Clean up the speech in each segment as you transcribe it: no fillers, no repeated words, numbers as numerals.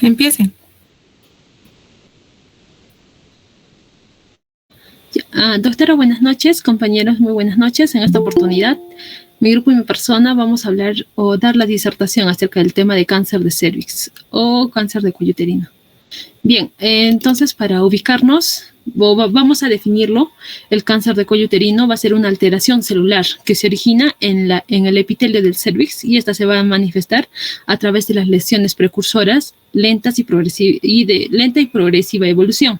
Empiecen. Doctora, buenas noches. Compañeros, muy buenas noches. En esta oportunidad, mi grupo y mi persona vamos a hablar o dar la disertación acerca del tema de cáncer de cervix o cáncer de cuello uterino. Bien, entonces para ubicarnos, vamos a definirlo. El cáncer de cuello uterino va a ser una alteración celular que se origina en el epitelio del cervix y esta se va a manifestar a través de las lesiones precursoras lenta y progresiva evolución.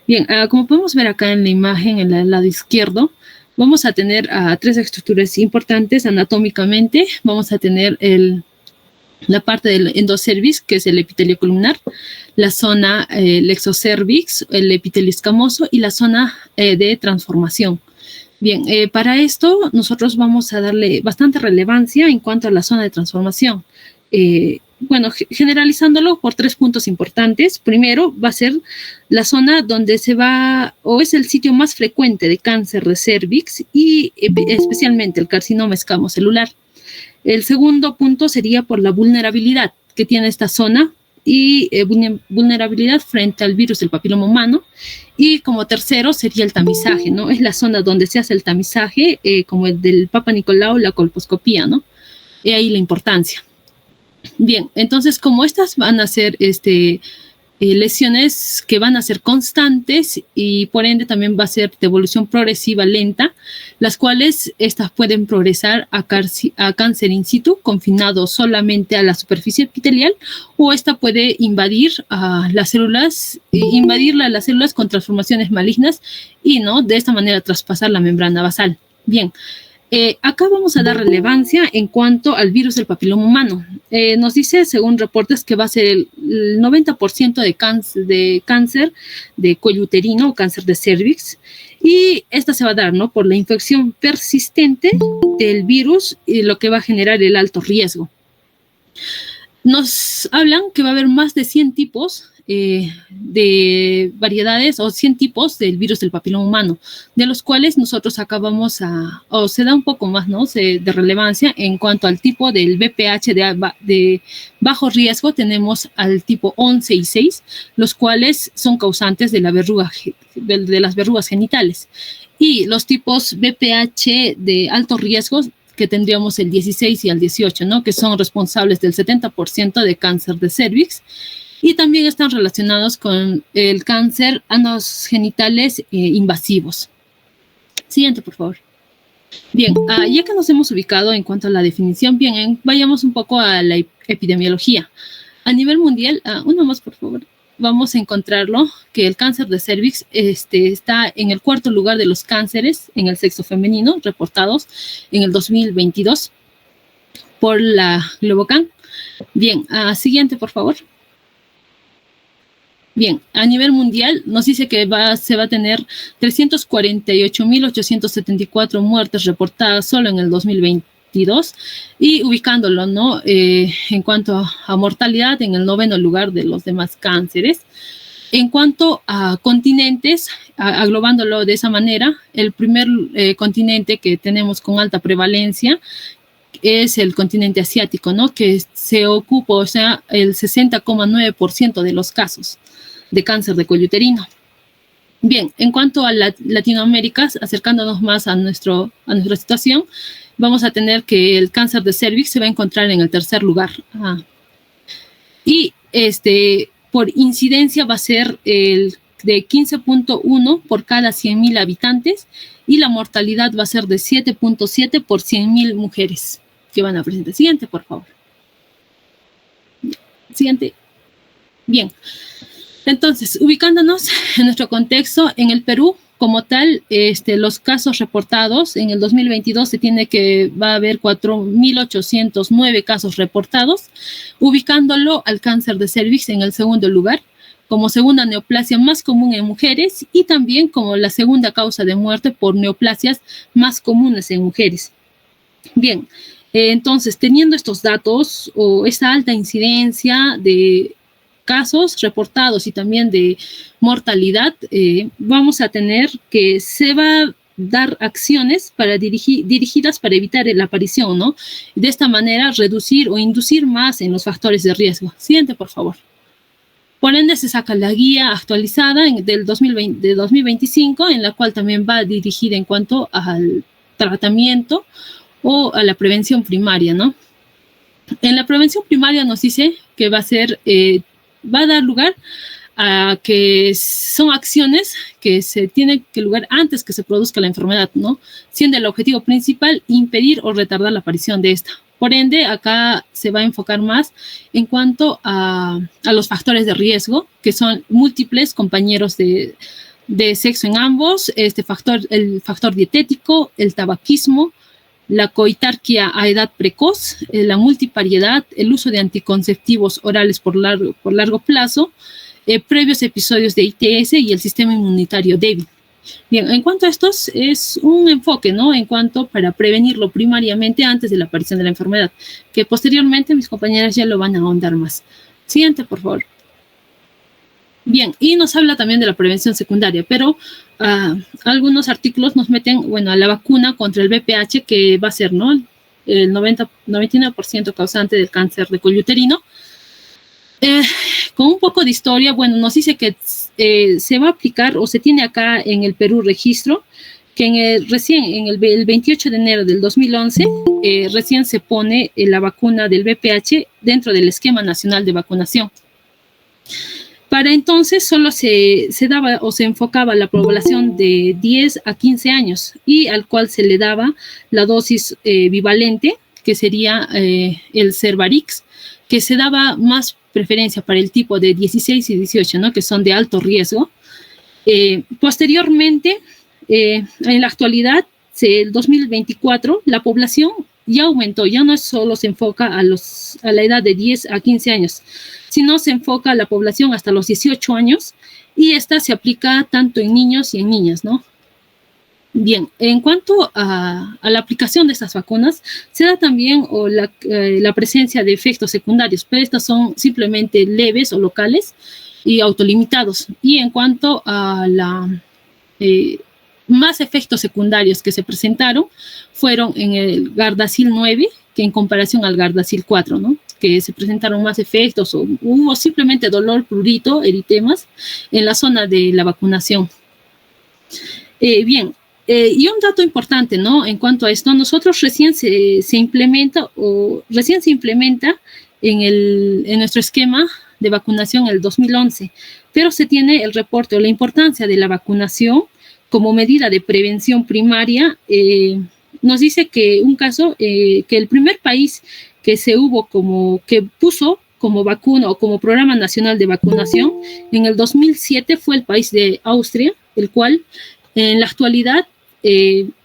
Bien, como podemos ver acá en la imagen, en el lado izquierdo, vamos a tener tres estructuras importantes anatómicamente. Vamos a tener la parte del endocervix, que es el epitelio columnar, la zona el exocervix, el epitelio escamoso y la zona de transformación. Bien, para esto nosotros vamos a darle bastante relevancia en cuanto a la zona de transformación. Bueno, generalizándolo por 3 puntos importantes. Primero, va a ser la zona donde se va, o es el sitio más frecuente de cáncer de cervix y especialmente el carcinoma escamocelular. El segundo punto sería por la vulnerabilidad que tiene esta zona y vulnerabilidad frente al virus del papiloma humano. Y como tercero sería el tamizaje, ¿no? Es la zona donde se hace el tamizaje, como el del Papa Nicolau, la colposcopía, ¿no? Y ahí la importancia. Bien, entonces como estas van a ser lesiones que van a ser constantes y por ende también va a ser de evolución progresiva lenta, las cuales estas pueden progresar a cáncer in situ, confinado solamente a la superficie epitelial, o esta puede invadir las células con transformaciones malignas y no de esta manera traspasar la membrana basal. Bien. Acá vamos a dar relevancia en cuanto al virus del papiloma humano. Nos dice, según reportes, que va a ser el 90% de cáncer de cuello uterino o cáncer de cervix. Y esta se va a dar, ¿no?, por la infección persistente del virus y lo que va a generar el alto riesgo. Nos hablan que va a haber más de 100 tipos de variedades o 100 tipos del virus del papiloma humano, de los cuales nosotros acabamos o se da un poco más, ¿no?, de relevancia en cuanto al tipo del BPH de bajo riesgo. Tenemos al tipo 11 y 6, los cuales son causantes de las verrugas genitales. Y los tipos BPH de alto riesgo, que tendríamos el 16 y el 18, ¿no?, que son responsables del 70% de cáncer de cervix. Y también están relacionados con el cáncer genitales invasivos. Siguiente, por favor. Bien, ya que nos hemos ubicado en cuanto a la definición, bien, vayamos un poco a la epidemiología. A nivel mundial, uno más, por favor, vamos a encontrarlo, que el cáncer de cervix está en el 4º lugar de los cánceres en el sexo femenino reportados en el 2022 por la Globocan. Bien, siguiente, por favor. Bien, a nivel mundial nos dice que se va a tener 348.874 muertes reportadas solo en el 2022 y ubicándolo, ¿no?, en cuanto a mortalidad en el 9º lugar de los demás cánceres. En cuanto a continentes, aglobándolo de esa manera, el primer continente que tenemos con alta prevalencia es el continente asiático, ¿no?, que se ocupa, o sea, el 60,9% de los casos de cáncer de cuello uterino. Bien, en cuanto a Latinoamérica, acercándonos más a nuestra situación, vamos a tener que el cáncer de cervix se va a encontrar en el 3er lugar. Y por incidencia va a ser el de 15.1 por cada 100.000 habitantes y la mortalidad va a ser de 7.7 por 100.000 mujeres que van a presentar. Siguiente, por favor. Siguiente. Bien. Entonces, ubicándonos en nuestro contexto, en el Perú, como tal, los casos reportados en el 2022 va a haber 4.809 casos reportados, ubicándolo al cáncer de cervix en el 2º lugar, como segunda neoplasia más común en mujeres y también como la segunda causa de muerte por neoplasias más comunes en mujeres. Bien, entonces, teniendo estos datos o esta alta incidencia de casos reportados y también de mortalidad, vamos a tener que se va a dar acciones dirigidas para evitar la aparición, ¿no? De esta manera, reducir o inducir más en los factores de riesgo. Siguiente, por favor. Por ende, se saca la guía actualizada del 2020, de 2025, en la cual también va dirigida en cuanto al tratamiento o a la prevención primaria, ¿no? En la prevención primaria nos dice que va a dar lugar a que son acciones que se tienen que lugar antes que se produzca la enfermedad, ¿no? Siendo el objetivo principal impedir o retardar la aparición de esta. Por ende, acá se va a enfocar más en cuanto a los factores de riesgo, que son múltiples compañeros de sexo en ambos, el factor dietético, el tabaquismo, la coitarquia a edad precoz, la multipariedad, el uso de anticonceptivos orales por largo plazo, previos episodios de ITS y el sistema inmunitario débil. Bien, en cuanto a estos, es un enfoque, ¿no? En cuanto para prevenirlo primariamente antes de la aparición de la enfermedad, que posteriormente mis compañeras ya lo van a ahondar más. Siguiente, por favor. Bien, y nos habla también de la prevención secundaria, pero algunos artículos nos meten, bueno, a la vacuna contra el VPH, que va a ser, ¿no? El 99% causante del cáncer de cuello uterino. Con un poco de historia, bueno, nos dice que se va a aplicar o se tiene acá en el Perú registro que recién en el 28 de enero del 2011 recién se pone la vacuna del VPH dentro del esquema nacional de vacunación. Para entonces solo se daba o se enfocaba a la población de 10 a 15 años y al cual se le daba la dosis bivalente, que sería el Cervarix, que se daba más preferencia para el tipo de 16 y 18, ¿no? Que son de alto riesgo. Posteriormente, en la actualidad, el 2024, la población ya aumentó, ya no solo se enfoca a la edad de 10 a 15 años, sino se enfoca a la población hasta los 18 años y esta se aplica tanto en niños y en niñas, ¿no? Bien, en cuanto a la aplicación de estas vacunas, se da también la presencia de efectos secundarios, pero estos son simplemente leves o locales y autolimitados. Y en cuanto a más efectos secundarios que se presentaron, fueron en el Gardasil 9, que en comparación al Gardasil 4, ¿no? Que se presentaron más efectos o hubo simplemente dolor, prurito, eritemas en la zona de la vacunación. Bien, y un dato importante, ¿no? En cuanto a esto, nosotros recién se implementa en nuestro esquema de vacunación en el 2011, pero se tiene el reporte o la importancia de la vacunación como medida de prevención primaria. Nos dice que un caso, que el primer país que puso como vacuna o como programa nacional de vacunación en el 2007 fue el país de Austria, el cual en la actualidad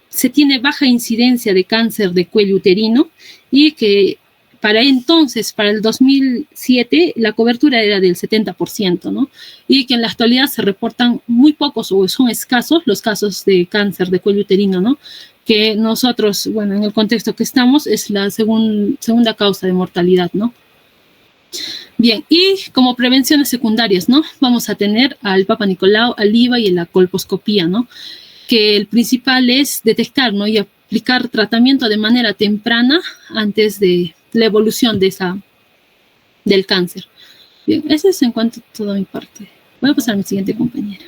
se tiene baja incidencia de cáncer de cuello uterino y que para entonces, para el 2007, la cobertura era del 70%, ¿no? Y que en la actualidad se reportan muy pocos o son escasos los casos de cáncer de cuello uterino, ¿no? Que nosotros, bueno, en el contexto que estamos, es la segunda causa de mortalidad, ¿no? Bien, y como prevenciones secundarias, ¿no? Vamos a tener al Papa Nicolau, al IVA y la colposcopía, ¿no? Que el principal es detectar, ¿no? Y aplicar tratamiento de manera temprana antes de la evolución del cáncer. Bien, eso es en cuanto a toda mi parte. Voy a pasar a mi siguiente compañera.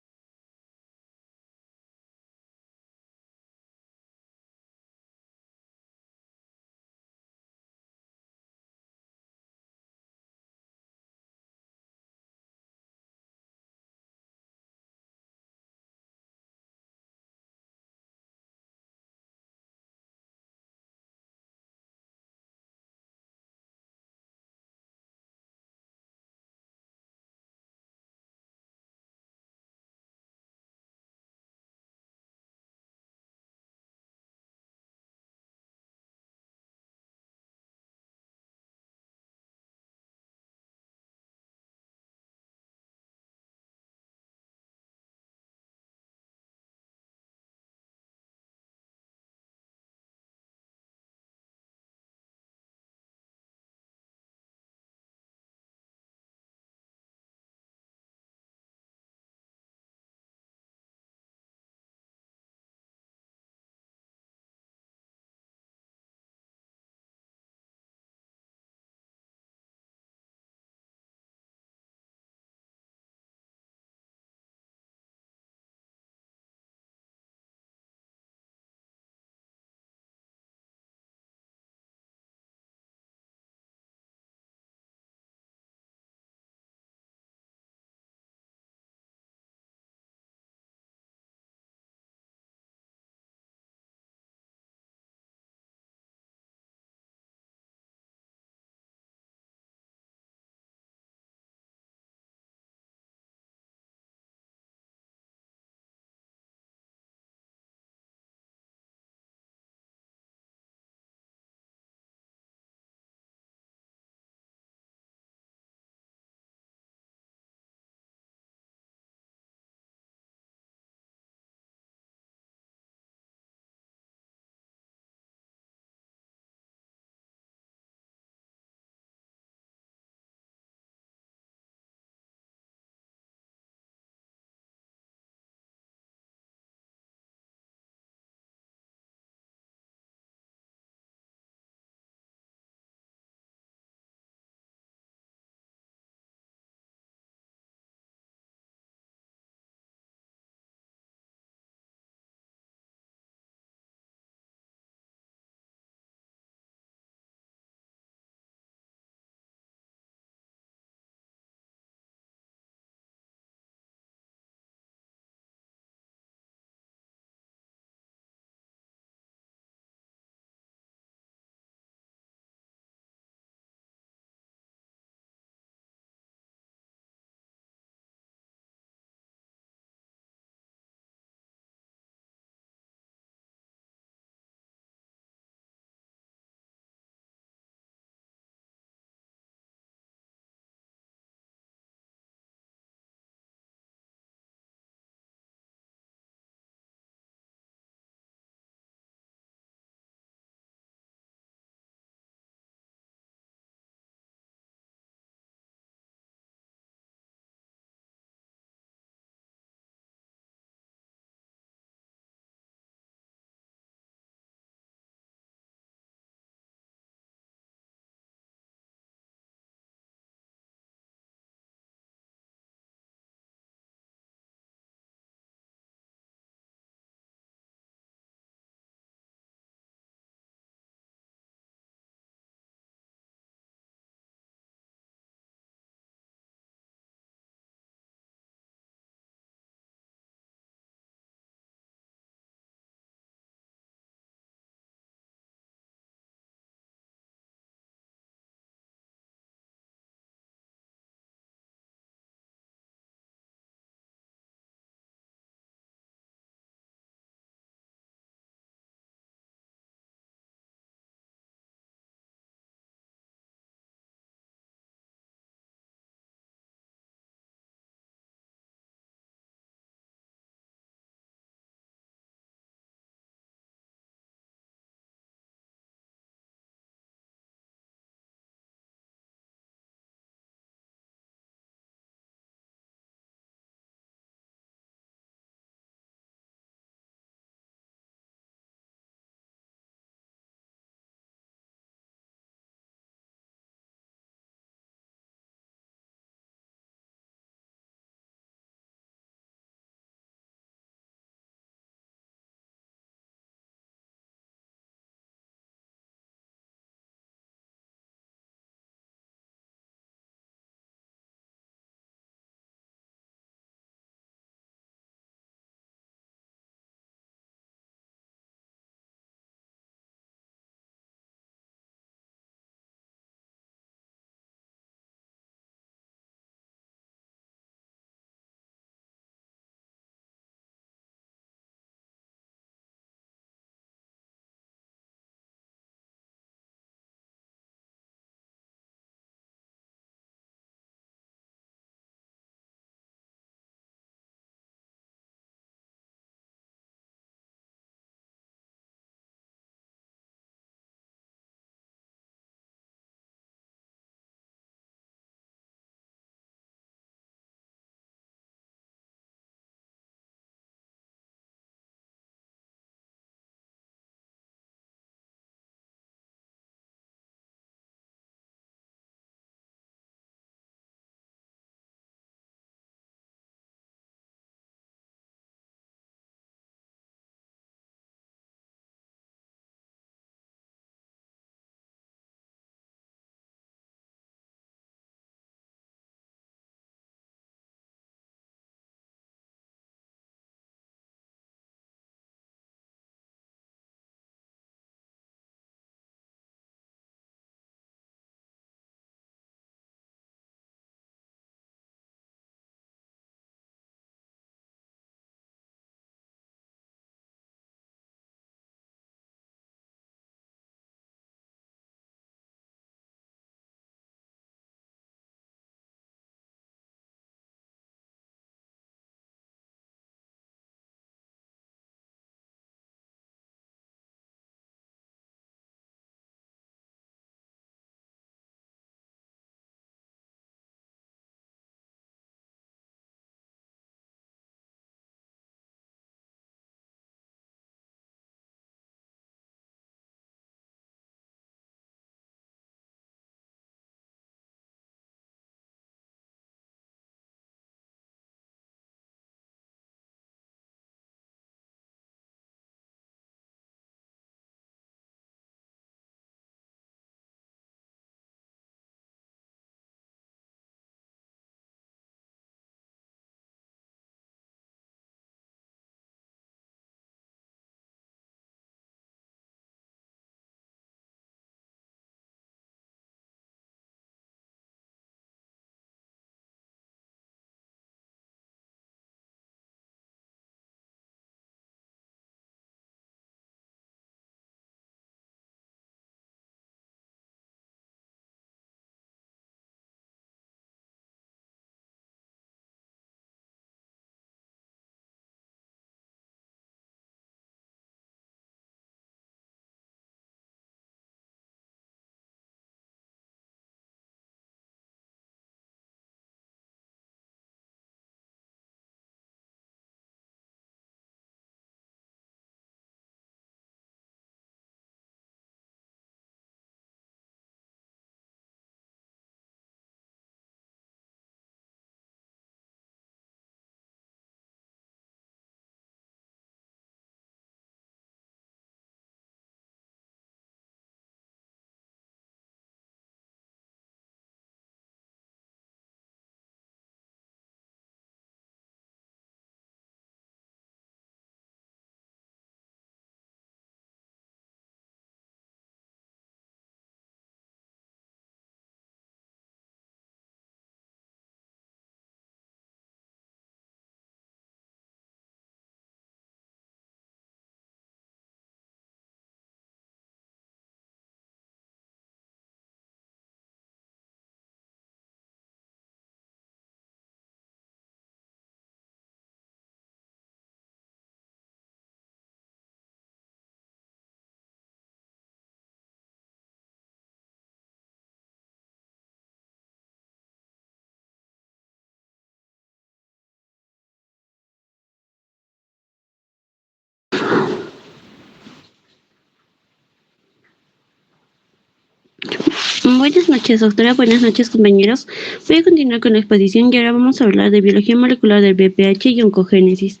Buenas noches, doctora. Buenas noches, compañeros. Voy a continuar con la exposición y ahora vamos a hablar de biología molecular del VPH y oncogénesis.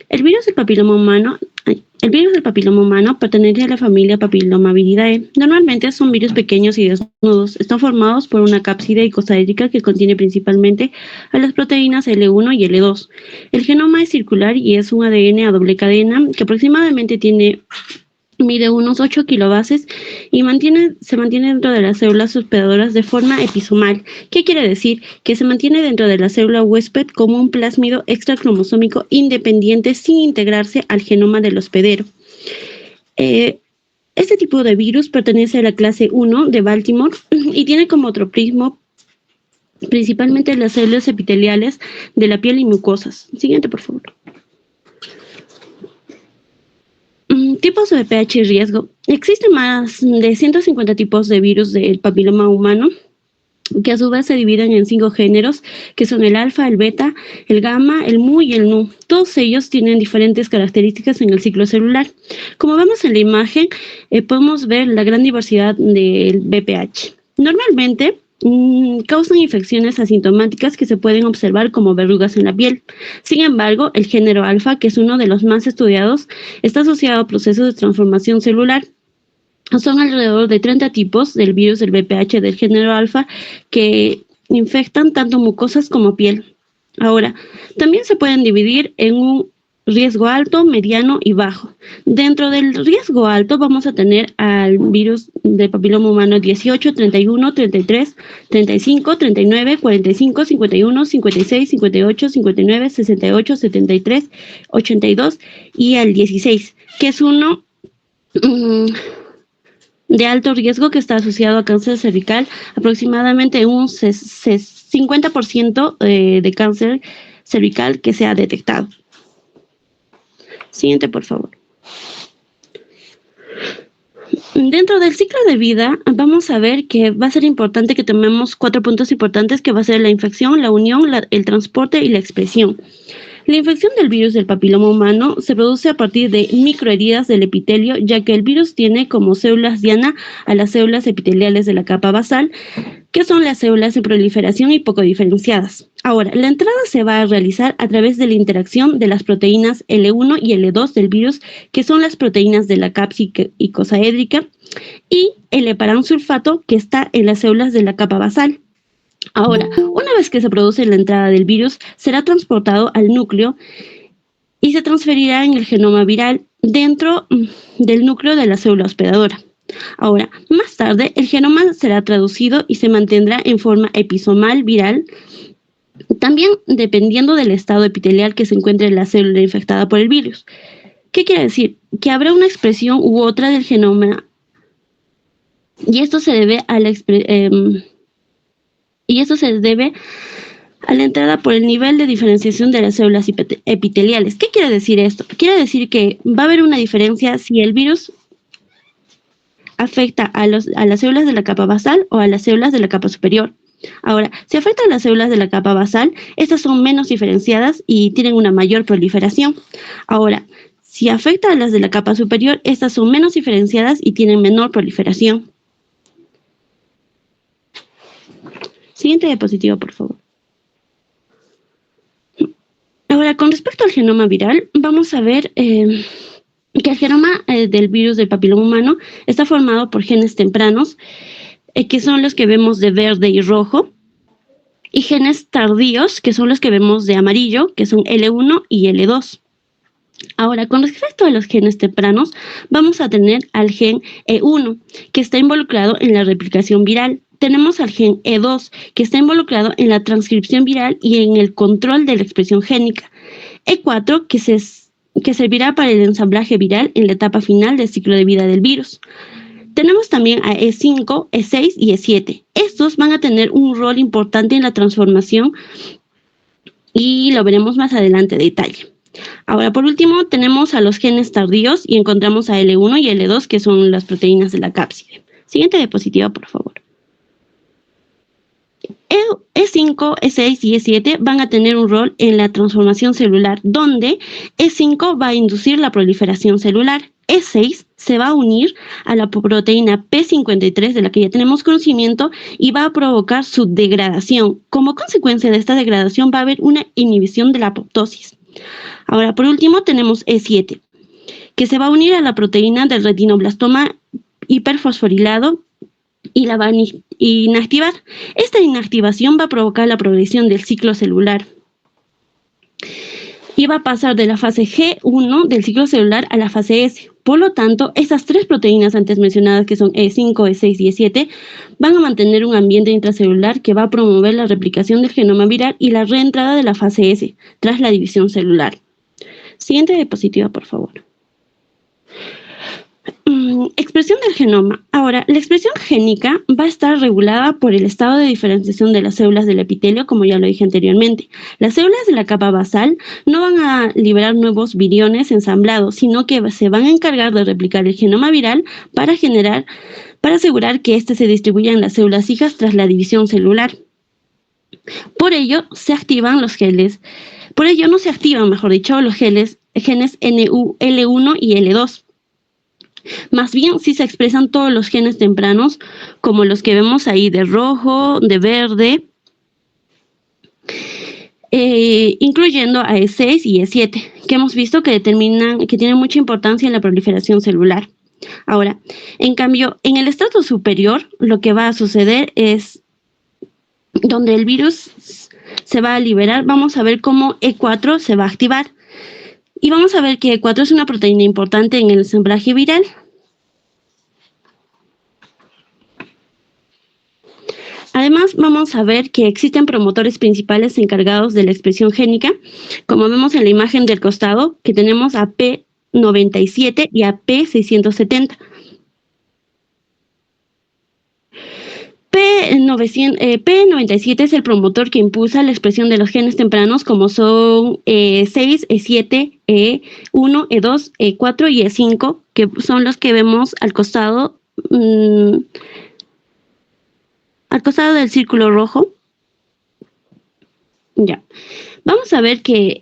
El virus del papiloma humano pertenece a la familia Papillomaviridae. Normalmente son virus pequeños y desnudos. Están formados por una cápside icosaédrica que contiene principalmente a las proteínas L1 y L2. El genoma es circular y es un ADN a doble cadena que aproximadamente mide unos 8 kilobases y se mantiene dentro de las células hospedadoras de forma episomal. ¿Qué quiere decir? Que se mantiene dentro de la célula huésped como un plásmido extracromosómico independiente sin integrarse al genoma del hospedero. Este tipo de virus pertenece a la clase 1 de Baltimore y tiene como tropismo principalmente las células epiteliales de la piel y mucosas. Siguiente, por favor. Tipos de VPH y riesgo. Existen más de 150 tipos de virus del papiloma humano, que a su vez se dividen en 5 géneros, que son el alfa, el beta, el gamma, el mu y el nu. Todos ellos tienen diferentes características en el ciclo celular. Como vemos en la imagen, podemos ver la gran diversidad del VPH. Normalmente, causan infecciones asintomáticas que se pueden observar como verrugas en la piel. Sin embargo, el género alfa, que es uno de los más estudiados, está asociado a procesos de transformación celular. Son alrededor de 30 tipos del virus del VPH del género alfa que infectan tanto mucosas como piel. Ahora, también se pueden dividir en un riesgo alto, mediano y bajo. Dentro del riesgo alto vamos a tener al virus del papiloma humano 18, 31, 33, 35, 39, 45, 51, 56, 58, 59, 68, 73, 82 y al 16, que es uno de alto riesgo que está asociado a cáncer cervical, aproximadamente un 50% de cáncer cervical que se ha detectado. Siguiente, por favor. Dentro del ciclo de vida, vamos a ver que va a ser importante que tomemos 4 puntos importantes, que va a ser la infección, la unión, el transporte y la expresión. La infección del virus del papiloma humano se produce a partir de microheridas del epitelio, ya que el virus tiene como células diana a las células epiteliales de la capa basal, que son las células en proliferación y poco diferenciadas. Ahora, la entrada se va a realizar a través de la interacción de las proteínas L1 y L2 del virus, que son las proteínas de la cápside icosaédrica, y el heparansulfato, que está en las células de la capa basal. Ahora, una vez que se produce la entrada del virus, será transportado al núcleo y se transferirá en el genoma viral dentro del núcleo de la célula hospedadora. Ahora, más tarde, el genoma será traducido y se mantendrá en forma episomal viral, también dependiendo del estado epitelial que se encuentre en la célula infectada por el virus. ¿Qué quiere decir? Que habrá una expresión u otra del genoma, y esto se debe a la entrada por el nivel de diferenciación de las células epiteliales. ¿Qué quiere decir esto? Quiere decir que va a haber una diferencia si el virus afecta a las células de la capa basal o a las células de la capa superior. Ahora, si afecta a las células de la capa basal, estas son menos diferenciadas y tienen una mayor proliferación. Ahora, si afecta a las de la capa superior, estas son menos diferenciadas y tienen menor proliferación. Siguiente diapositiva, por favor. Ahora, con respecto al genoma viral, vamos a ver que el genoma del virus del papiloma humano está formado por genes tempranos, que son los que vemos de verde y rojo, y genes tardíos, que son los que vemos de amarillo, que son L1 y L2. Ahora, con respecto a los genes tempranos, vamos a tener al gen E1, que está involucrado en la replicación viral. Tenemos al gen E2, que está involucrado en la transcripción viral y en el control de la expresión génica. E4, que servirá para el ensamblaje viral en la etapa final del ciclo de vida del virus. Tenemos también a E5, E6 y E7. Estos van a tener un rol importante en la transformación y lo veremos más adelante en detalle. Ahora, por último, tenemos a los genes tardíos y encontramos a L1 y L2, que son las proteínas de la cápside. Siguiente diapositiva, por favor. E5, E6 y E7 van a tener un rol en la transformación celular, donde E5 va a inducir la proliferación celular, E6 se va a unir a la proteína P53 de la que ya tenemos conocimiento y va a provocar su degradación. Como consecuencia de esta degradación va a haber una inhibición de la apoptosis. Ahora, por último, tenemos E7, que se va a unir a la proteína del retinoblastoma hiperfosforilado y la va a inactivar. Esta inactivación va a provocar la progresión del ciclo celular y va a pasar de la fase G1 del ciclo celular a la fase S. Por lo tanto, estas tres proteínas antes mencionadas, que son E5, E6 y E7, van a mantener un ambiente intracelular que va a promover la replicación del genoma viral y la reentrada de la fase S tras la división celular. Siguiente diapositiva, por favor. Expresión del genoma. Ahora, la expresión génica va a estar regulada por el estado de diferenciación de las células del epitelio, como ya lo dije anteriormente. Las células de la capa basal no van a liberar nuevos viriones ensamblados, sino que se van a encargar de replicar el genoma viral para asegurar que éste se distribuya en las células hijas tras la división celular. Por ello, no se activan, los genes NU, L1 y L2. Más bien, sí se expresan todos los genes tempranos, como los que vemos ahí de rojo, de verde, incluyendo a E6 y E7, que hemos visto que tienen mucha importancia en la proliferación celular. Ahora, en cambio, en el estrato superior, lo que va a suceder es donde el virus se va a liberar. Vamos a ver cómo E4 se va a activar. Y vamos a ver que E4 es una proteína importante en el ensamblaje viral. Además, vamos a ver que existen promotores principales encargados de la expresión génica, como vemos en la imagen del costado, que tenemos a P97 y a P670. P97 es el promotor que impulsa la expresión de los genes tempranos, como son E6, E7, E1, E2, E4 y E5, que son los que vemos al costado del círculo rojo. Ya. Vamos a ver que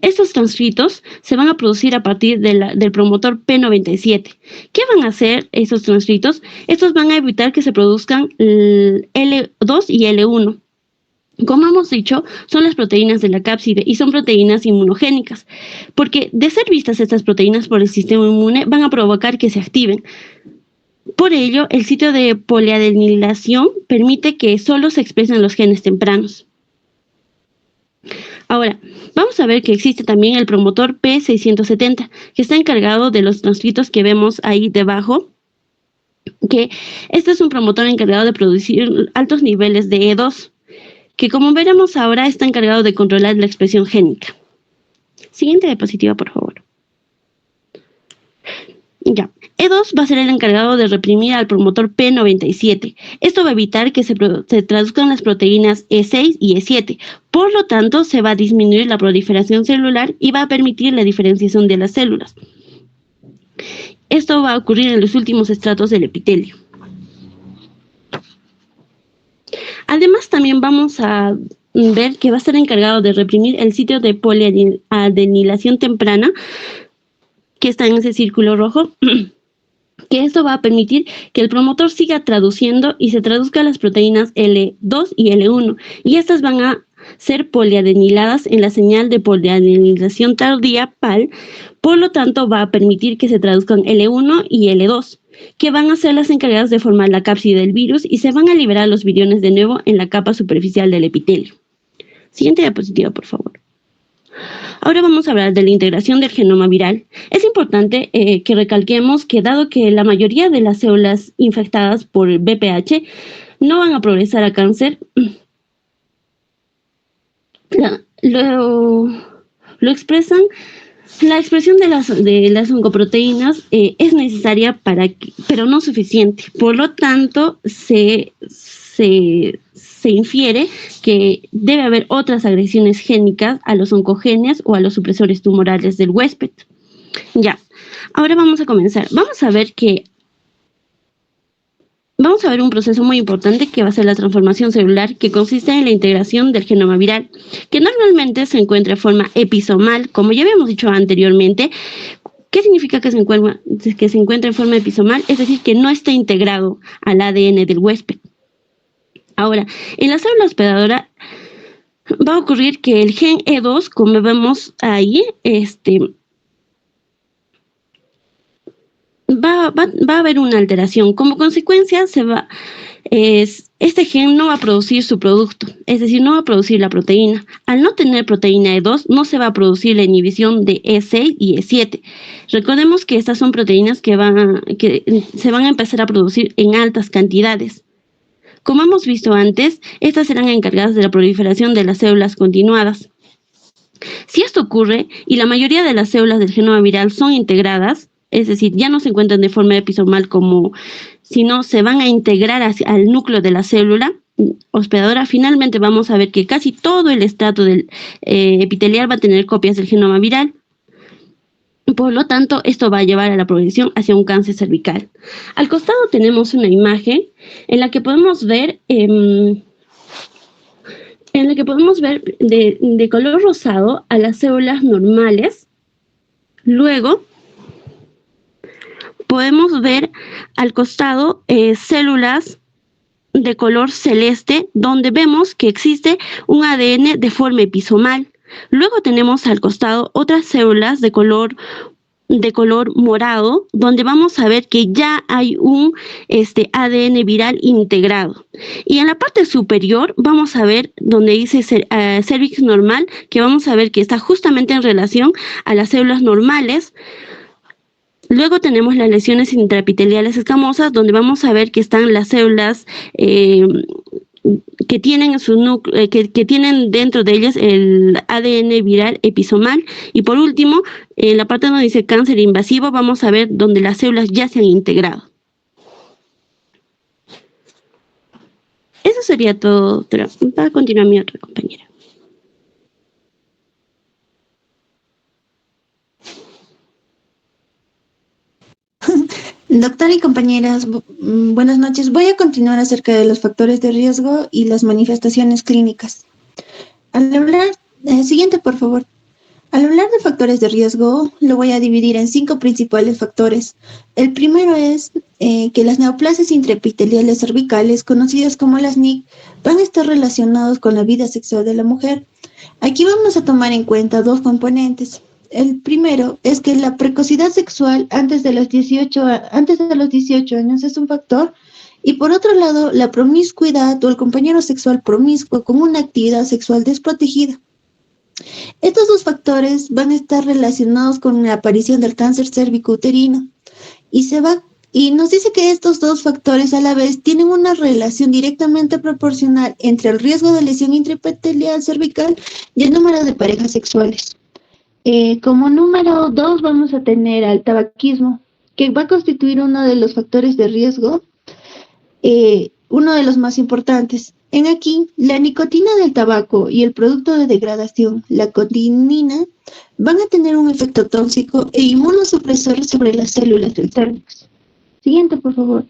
estos transcritos se van a producir a partir del promotor P97. ¿Qué van a hacer esos transcritos? Estos van a evitar que se produzcan L2 y L1. Como hemos dicho, son las proteínas de la cápside y son proteínas inmunogénicas, porque de ser vistas estas proteínas por el sistema inmune van a provocar que se activen. Por ello, el sitio de poliadenilación permite que solo se expresen los genes tempranos. Ahora, vamos a ver que existe también el promotor P670, que está encargado de los transcritos que vemos ahí debajo, que este es un promotor encargado de producir altos niveles de E2, que como veremos ahora está encargado de controlar la expresión génica. Siguiente diapositiva, por favor. Ya. E2 va a ser el encargado de reprimir al promotor P97. Esto va a evitar que se traduzcan las proteínas E6 y E7. Por lo tanto, se va a disminuir la proliferación celular y va a permitir la diferenciación de las células. Esto va a ocurrir en los últimos estratos del epitelio. Además, también vamos a ver que va a estar encargado de reprimir el sitio de poliadenilación temprana, que está en ese círculo rojo, que esto va a permitir que el promotor siga traduciendo y se traduzca las proteínas L2 y L1, y estas van a ser poliadeniladas en la señal de poliadenilización tardía PAL. Por lo tanto, va a permitir que se traduzcan L1 y L2, que van a ser las encargadas de formar la cápside del virus y se van a liberar los viriones de nuevo en la capa superficial del epitelio. Siguiente diapositiva, por favor. Ahora vamos a hablar de la integración del genoma viral. Es importante que recalquemos que dado que la mayoría de las células infectadas por VPH no van a progresar a cáncer, lo expresan. La expresión de las oncoproteínas es necesaria pero no suficiente. Por lo tanto, se infiere que debe haber otras agresiones génicas a los oncogenes o a los supresores tumorales del huésped. Ya, ahora vamos a comenzar. Vamos a ver que vamos a ver un proceso muy importante que va a ser la transformación celular, que consiste en la integración del genoma viral, que normalmente se encuentra de forma episomal, como ya habíamos dicho anteriormente. ¿Qué significa que se encuentra en forma episomal? Es decir, que no está integrado al ADN del huésped. Ahora, en la célula hospedadora va a ocurrir que el gen E2, como vemos ahí, va a haber una alteración. Como consecuencia, este gen no va a producir su producto, es decir, no va a producir la proteína. Al no tener proteína E2, no se va a producir la inhibición de E6 y E7. Recordemos que estas son proteínas que se van a empezar a producir en altas cantidades. Como hemos visto antes, estas serán encargadas de la proliferación de las células continuadas. Si esto ocurre y la mayoría de las células del genoma viral son integradas, es decir, ya no se encuentran de forma episomal sino se van a integrar al núcleo de la célula hospedadora, finalmente vamos a ver que casi todo el estrato epitelial va a tener copias del genoma viral. Por lo tanto, esto va a llevar a la progresión hacia un cáncer cervical. Al costado tenemos una imagen en la que podemos ver de color rosado a las células normales. Luego podemos ver al costado células de color celeste, donde vemos que existe un ADN de forma episomal. Luego tenemos al costado otras células de color morado, donde vamos a ver que ya hay un ADN viral integrado. Y en la parte superior vamos a ver donde dice cervix normal, que vamos a ver que está justamente en relación a las células normales. Luego tenemos las lesiones intraepiteliales escamosas, donde vamos a ver que están las células que tienen que tienen dentro de ellas el ADN viral episomal. Y por último, en la parte donde dice cáncer invasivo, vamos a ver donde las células ya se han integrado. Eso sería todo. Va a continuar mi otra compañera. Doctora y compañeras, buenas noches. Voy a continuar acerca de los factores de riesgo y las manifestaciones clínicas. Siguiente, por favor. Al hablar de factores de riesgo, lo voy a dividir en 5 principales factores. El primero es que las neoplasias intraepiteliales cervicales, conocidas como las NIC, van a estar relacionados con la vida sexual de la mujer. Aquí vamos a tomar en cuenta 2 componentes. El primero es que la precocidad sexual antes de los 18 años es un factor, y por otro lado, la promiscuidad o el compañero sexual promiscuo con una actividad sexual desprotegida. Estos 2 factores van a estar relacionados con la aparición del cáncer cervicouterino y nos dice que estos 2 factores a la vez tienen una relación directamente proporcional entre el riesgo de lesión intraepitelial cervical y el número de parejas sexuales. Como número 2 vamos a tener al tabaquismo, que va a constituir uno de los factores de riesgo, uno de los más importantes. En aquí, la nicotina del tabaco y el producto de degradación, la cotinina, van a tener un efecto tóxico e inmunosupresor sobre las células del cervix. Siguiente, por favor.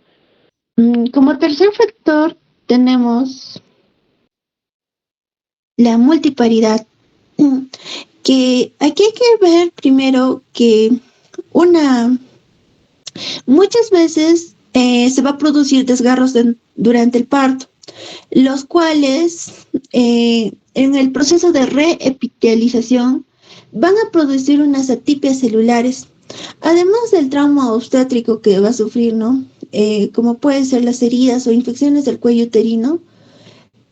Como tercer factor tenemos la multiparidad, que aquí hay que ver primero que muchas veces se va a producir desgarros durante el parto, los cuales en el proceso de reepitelización van a producir unas atipias celulares, además del trauma obstétrico que va a sufrir, ¿no? Como pueden ser las heridas o infecciones del cuello uterino.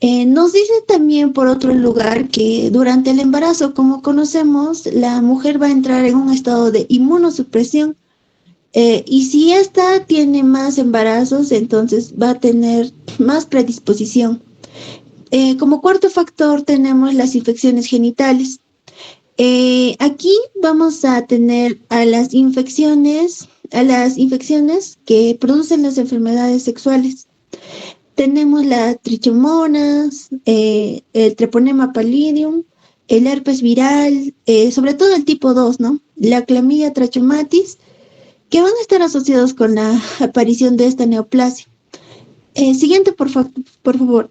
Nos dice también, por otro lugar, que durante el embarazo, como conocemos, la mujer va a entrar en un estado de inmunosupresión, y si ésta tiene más embarazos, entonces va a tener más predisposición. Como cuarto factor tenemos las infecciones genitales. Aquí vamos a tener a las infecciones que producen las enfermedades sexuales. Tenemos la trichomonas, el treponema pallidum, el herpes viral, sobre todo el tipo 2, ¿no? La clamidia trachomatis, que van a estar asociados con la aparición de esta neoplasia. Siguiente, por favor.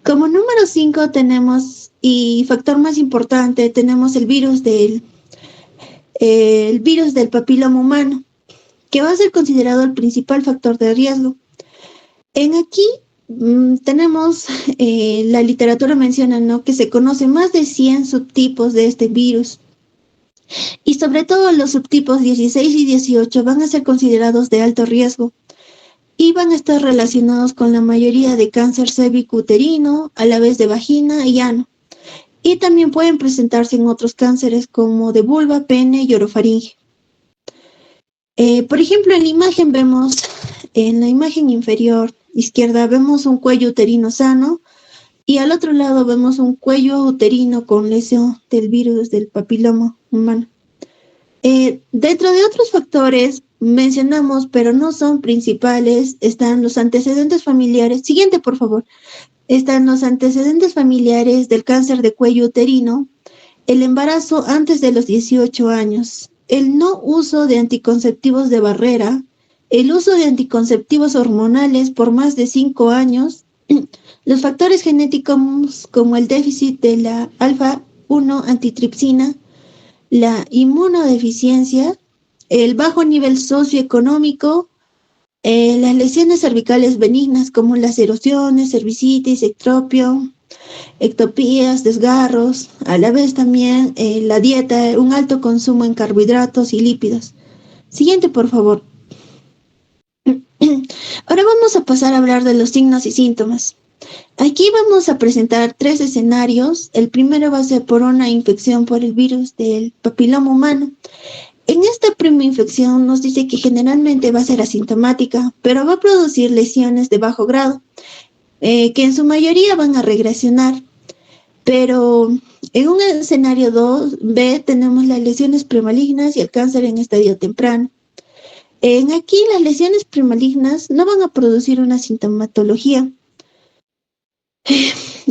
Como número 5 tenemos, y factor más importante, tenemos el virus del papiloma humano, que va a ser considerado el principal factor de riesgo. En aquí tenemos, la literatura menciona, ¿no?, que se conocen más de 100 subtipos de este virus. Y sobre todo los subtipos 16 y 18 van a ser considerados de alto riesgo y van a estar relacionados con la mayoría de cáncer cervicuterino, a la vez de vagina y ano. Y también pueden presentarse en otros cánceres como de vulva, pene y orofaringe. Por ejemplo, en la imagen inferior izquierda vemos un cuello uterino sano y al otro lado vemos un cuello uterino con lesión del virus del papiloma humano. Dentro de otros factores mencionamos, pero no son principales, están los antecedentes familiares. Siguiente, por favor. Están los antecedentes familiares del cáncer de cuello uterino, el embarazo antes de los 18 años, el no uso de anticonceptivos de barrera, el uso de anticonceptivos hormonales por más de 5 años, los factores genéticos como el déficit de la alfa-1 antitripsina, la inmunodeficiencia, el bajo nivel socioeconómico, las lesiones cervicales benignas como las erosiones, cervicitis, ectopías, desgarros, a la vez también la dieta, un alto consumo en carbohidratos y lípidos. Siguiente, por favor. Ahora vamos a pasar a hablar de los signos y síntomas. Aquí vamos a presentar 3 escenarios. El primero va a ser por una infección por el virus del papiloma humano. En esta primera infección nos dice que generalmente va a ser asintomática, pero va a producir lesiones de bajo grado, que en su mayoría van a regresionar. Pero en un escenario 2B tenemos las lesiones premalignas y el cáncer en estadio temprano. Aquí las lesiones premalignas no van a producir una sintomatología.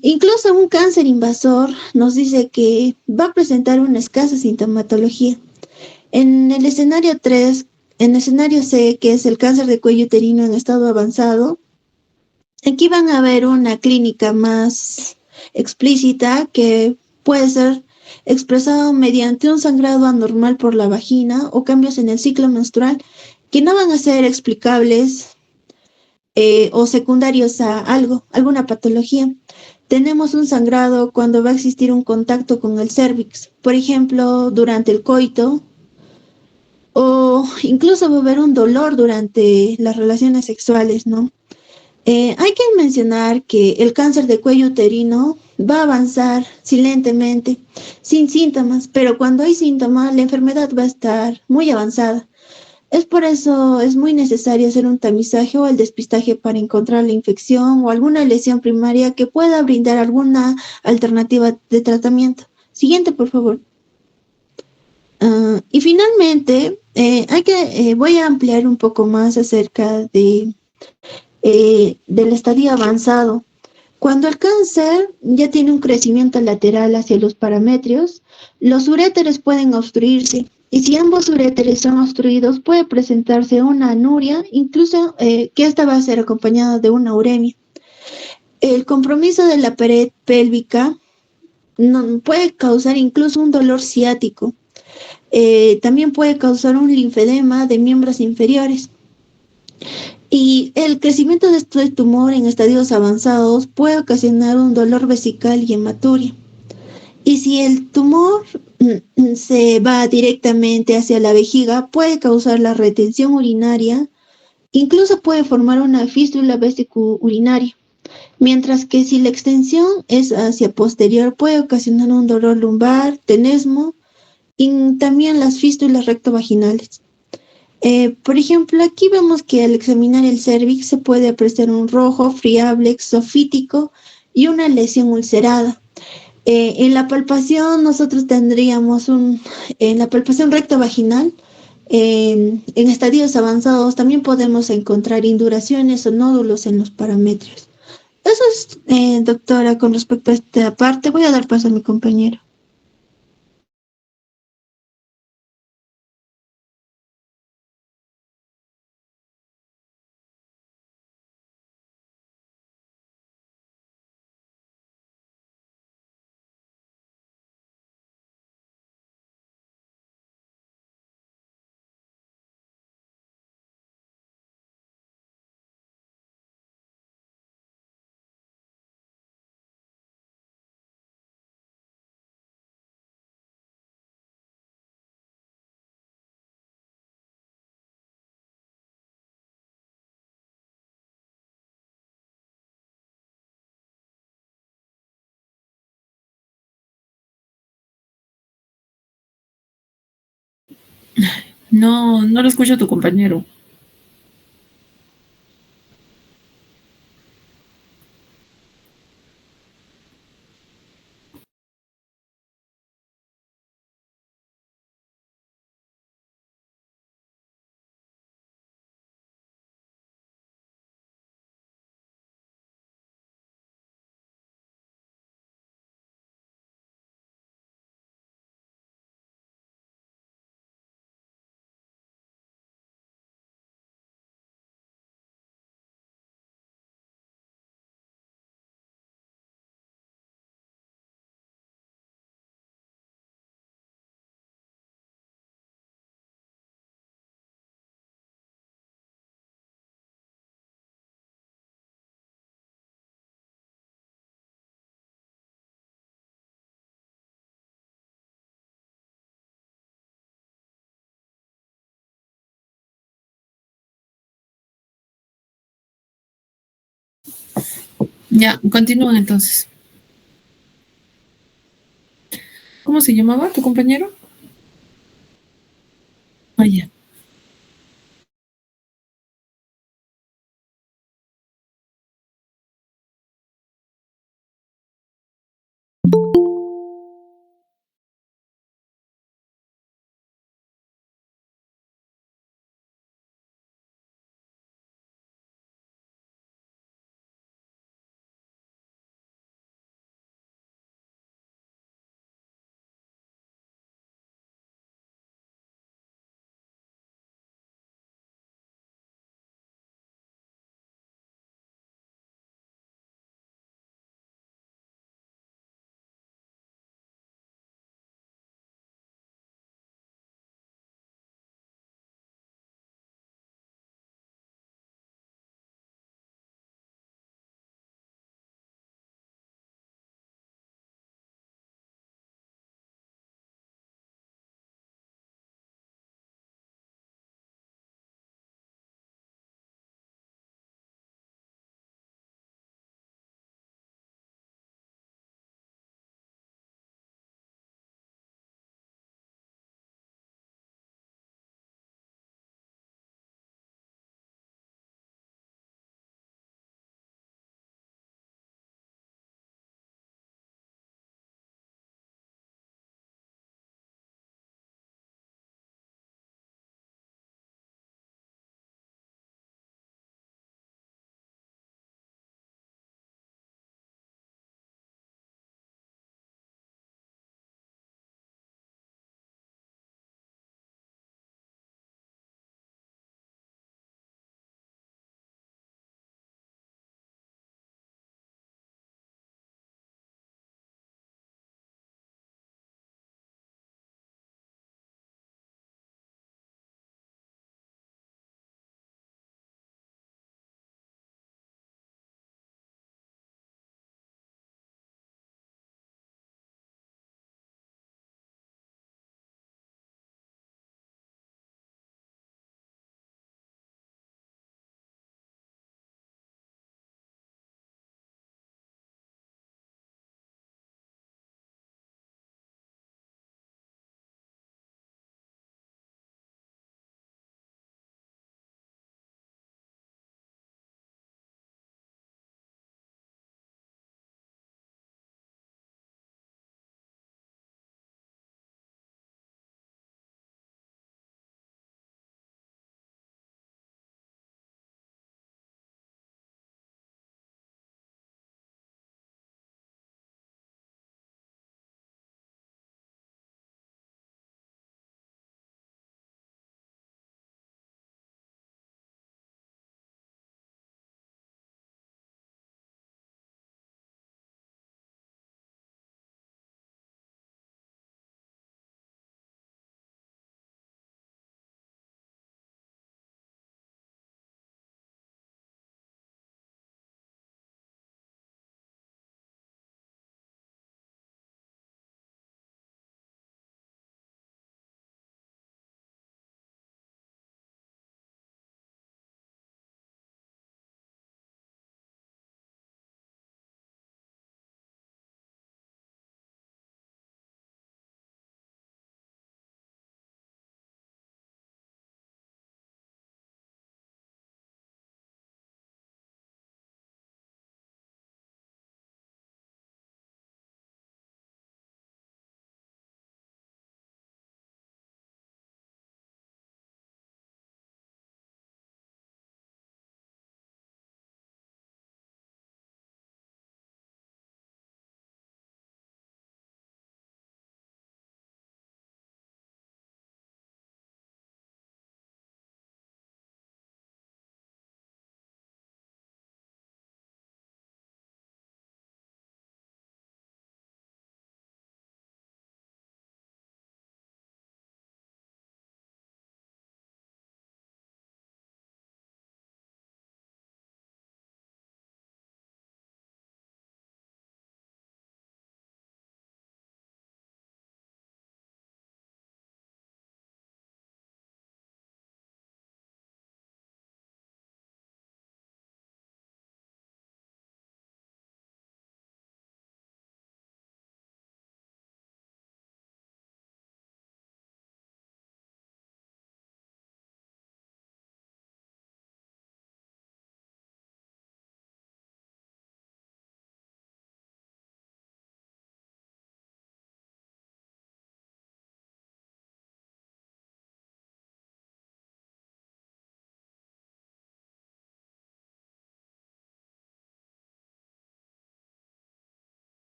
Incluso un cáncer invasor nos dice que va a presentar una escasa sintomatología. En el escenario 3, en el escenario C, que es el cáncer de cuello uterino en estado avanzado, aquí van a ver una clínica más explícita que puede ser expresado mediante un sangrado anormal por la vagina o cambios en el ciclo menstrual que no van a ser explicables o secundarios a alguna patología. Tenemos un sangrado cuando va a existir un contacto con el cérvix, por ejemplo, durante el coito, o incluso va a haber un dolor durante las relaciones sexuales, ¿no? Hay que mencionar que el cáncer de cuello uterino va a avanzar silentemente, sin síntomas, pero cuando hay síntomas, la enfermedad va a estar muy avanzada. Es por eso es muy necesario hacer un tamizaje o el despistaje para encontrar la infección o alguna lesión primaria que pueda brindar alguna alternativa de tratamiento. Siguiente, por favor. Y finalmente, voy a ampliar un poco más acerca del estadio avanzado. Cuando el cáncer ya tiene un crecimiento lateral hacia los parametrios, los uréteres pueden obstruirse. Y si ambos uréteres son obstruidos, puede presentarse una anuria, incluso que esta va a ser acompañada de una uremia. El compromiso de la pared pélvica puede causar incluso un dolor ciático. También puede causar un linfedema de miembros inferiores. Y el crecimiento de este tumor en estadios avanzados puede ocasionar un dolor vesical y hematuria. Y si el tumor se va directamente hacia la vejiga, puede causar la retención urinaria, incluso puede formar una fístula vesico-urinaria. Mientras que si la extensión es hacia posterior, puede ocasionar un dolor lumbar, tenesmo y también las fístulas rectovaginales. Por ejemplo, aquí vemos que al examinar el cérvix se puede apreciar un rojo, friable, exofítico y una lesión ulcerada. En la palpación nosotros tendríamos en la palpación rectovaginal, en estadios avanzados también podemos encontrar induraciones o nódulos en los parametrios. Eso es, doctora, con respecto a esta parte. Voy a dar paso a mi compañero. No, no lo escucho a tu compañero. Ya, continúa entonces. ¿Cómo se llamaba tu compañero? Ah, ya.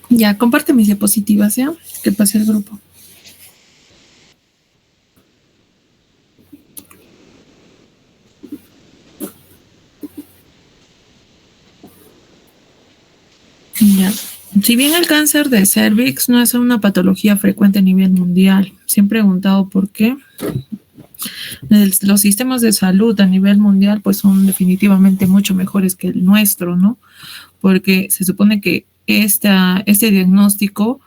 Ya, comparte mis diapositivas, ¿ya? Que pase el grupo. Ya. Si bien el cáncer de cervix no es una patología frecuente a nivel mundial, se han preguntado por qué. Los sistemas de salud a nivel mundial pues son definitivamente mucho mejores que el nuestro, ¿no? Porque se supone que este diagnóstico,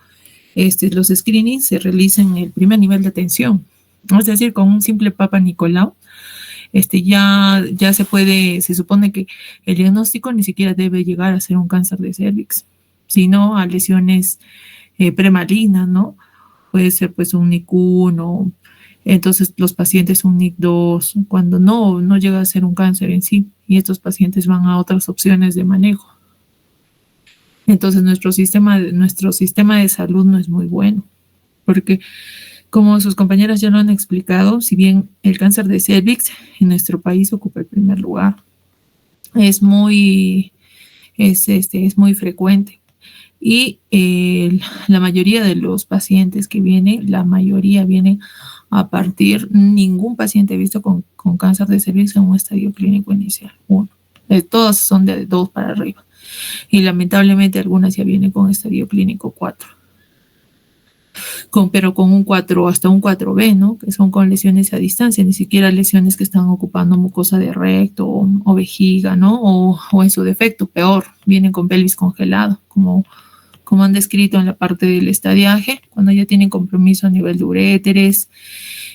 los screenings se realizan en el primer nivel de atención. Es decir, con un simple Papa Nicolau, ya se supone que el diagnóstico ni siquiera debe llegar a ser un cáncer de cervix, sino a lesiones premalignas, ¿no? Puede ser pues un NIC1, entonces los pacientes un NIC2, cuando no llega a ser un cáncer en sí, y estos pacientes van a otras opciones de manejo. Entonces nuestro sistema de salud no es muy bueno, porque como sus compañeras ya lo han explicado, si bien el cáncer de cervix en nuestro país ocupa el primer lugar, es muy frecuente. Y la mayoría de los pacientes que vienen, ningún paciente visto con cáncer de cervix en un estadio clínico inicial. Todos son de 2 para arriba. Y lamentablemente algunas ya vienen con estadio clínico 4. Pero con un 4, hasta un 4B, ¿no? Que son con lesiones a distancia, ni siquiera lesiones que están ocupando mucosa de recto o vejiga, ¿no? O en su defecto, peor, vienen con pelvis congelado, como han descrito en la parte del estadiaje, cuando ya tienen compromiso a nivel de uréteres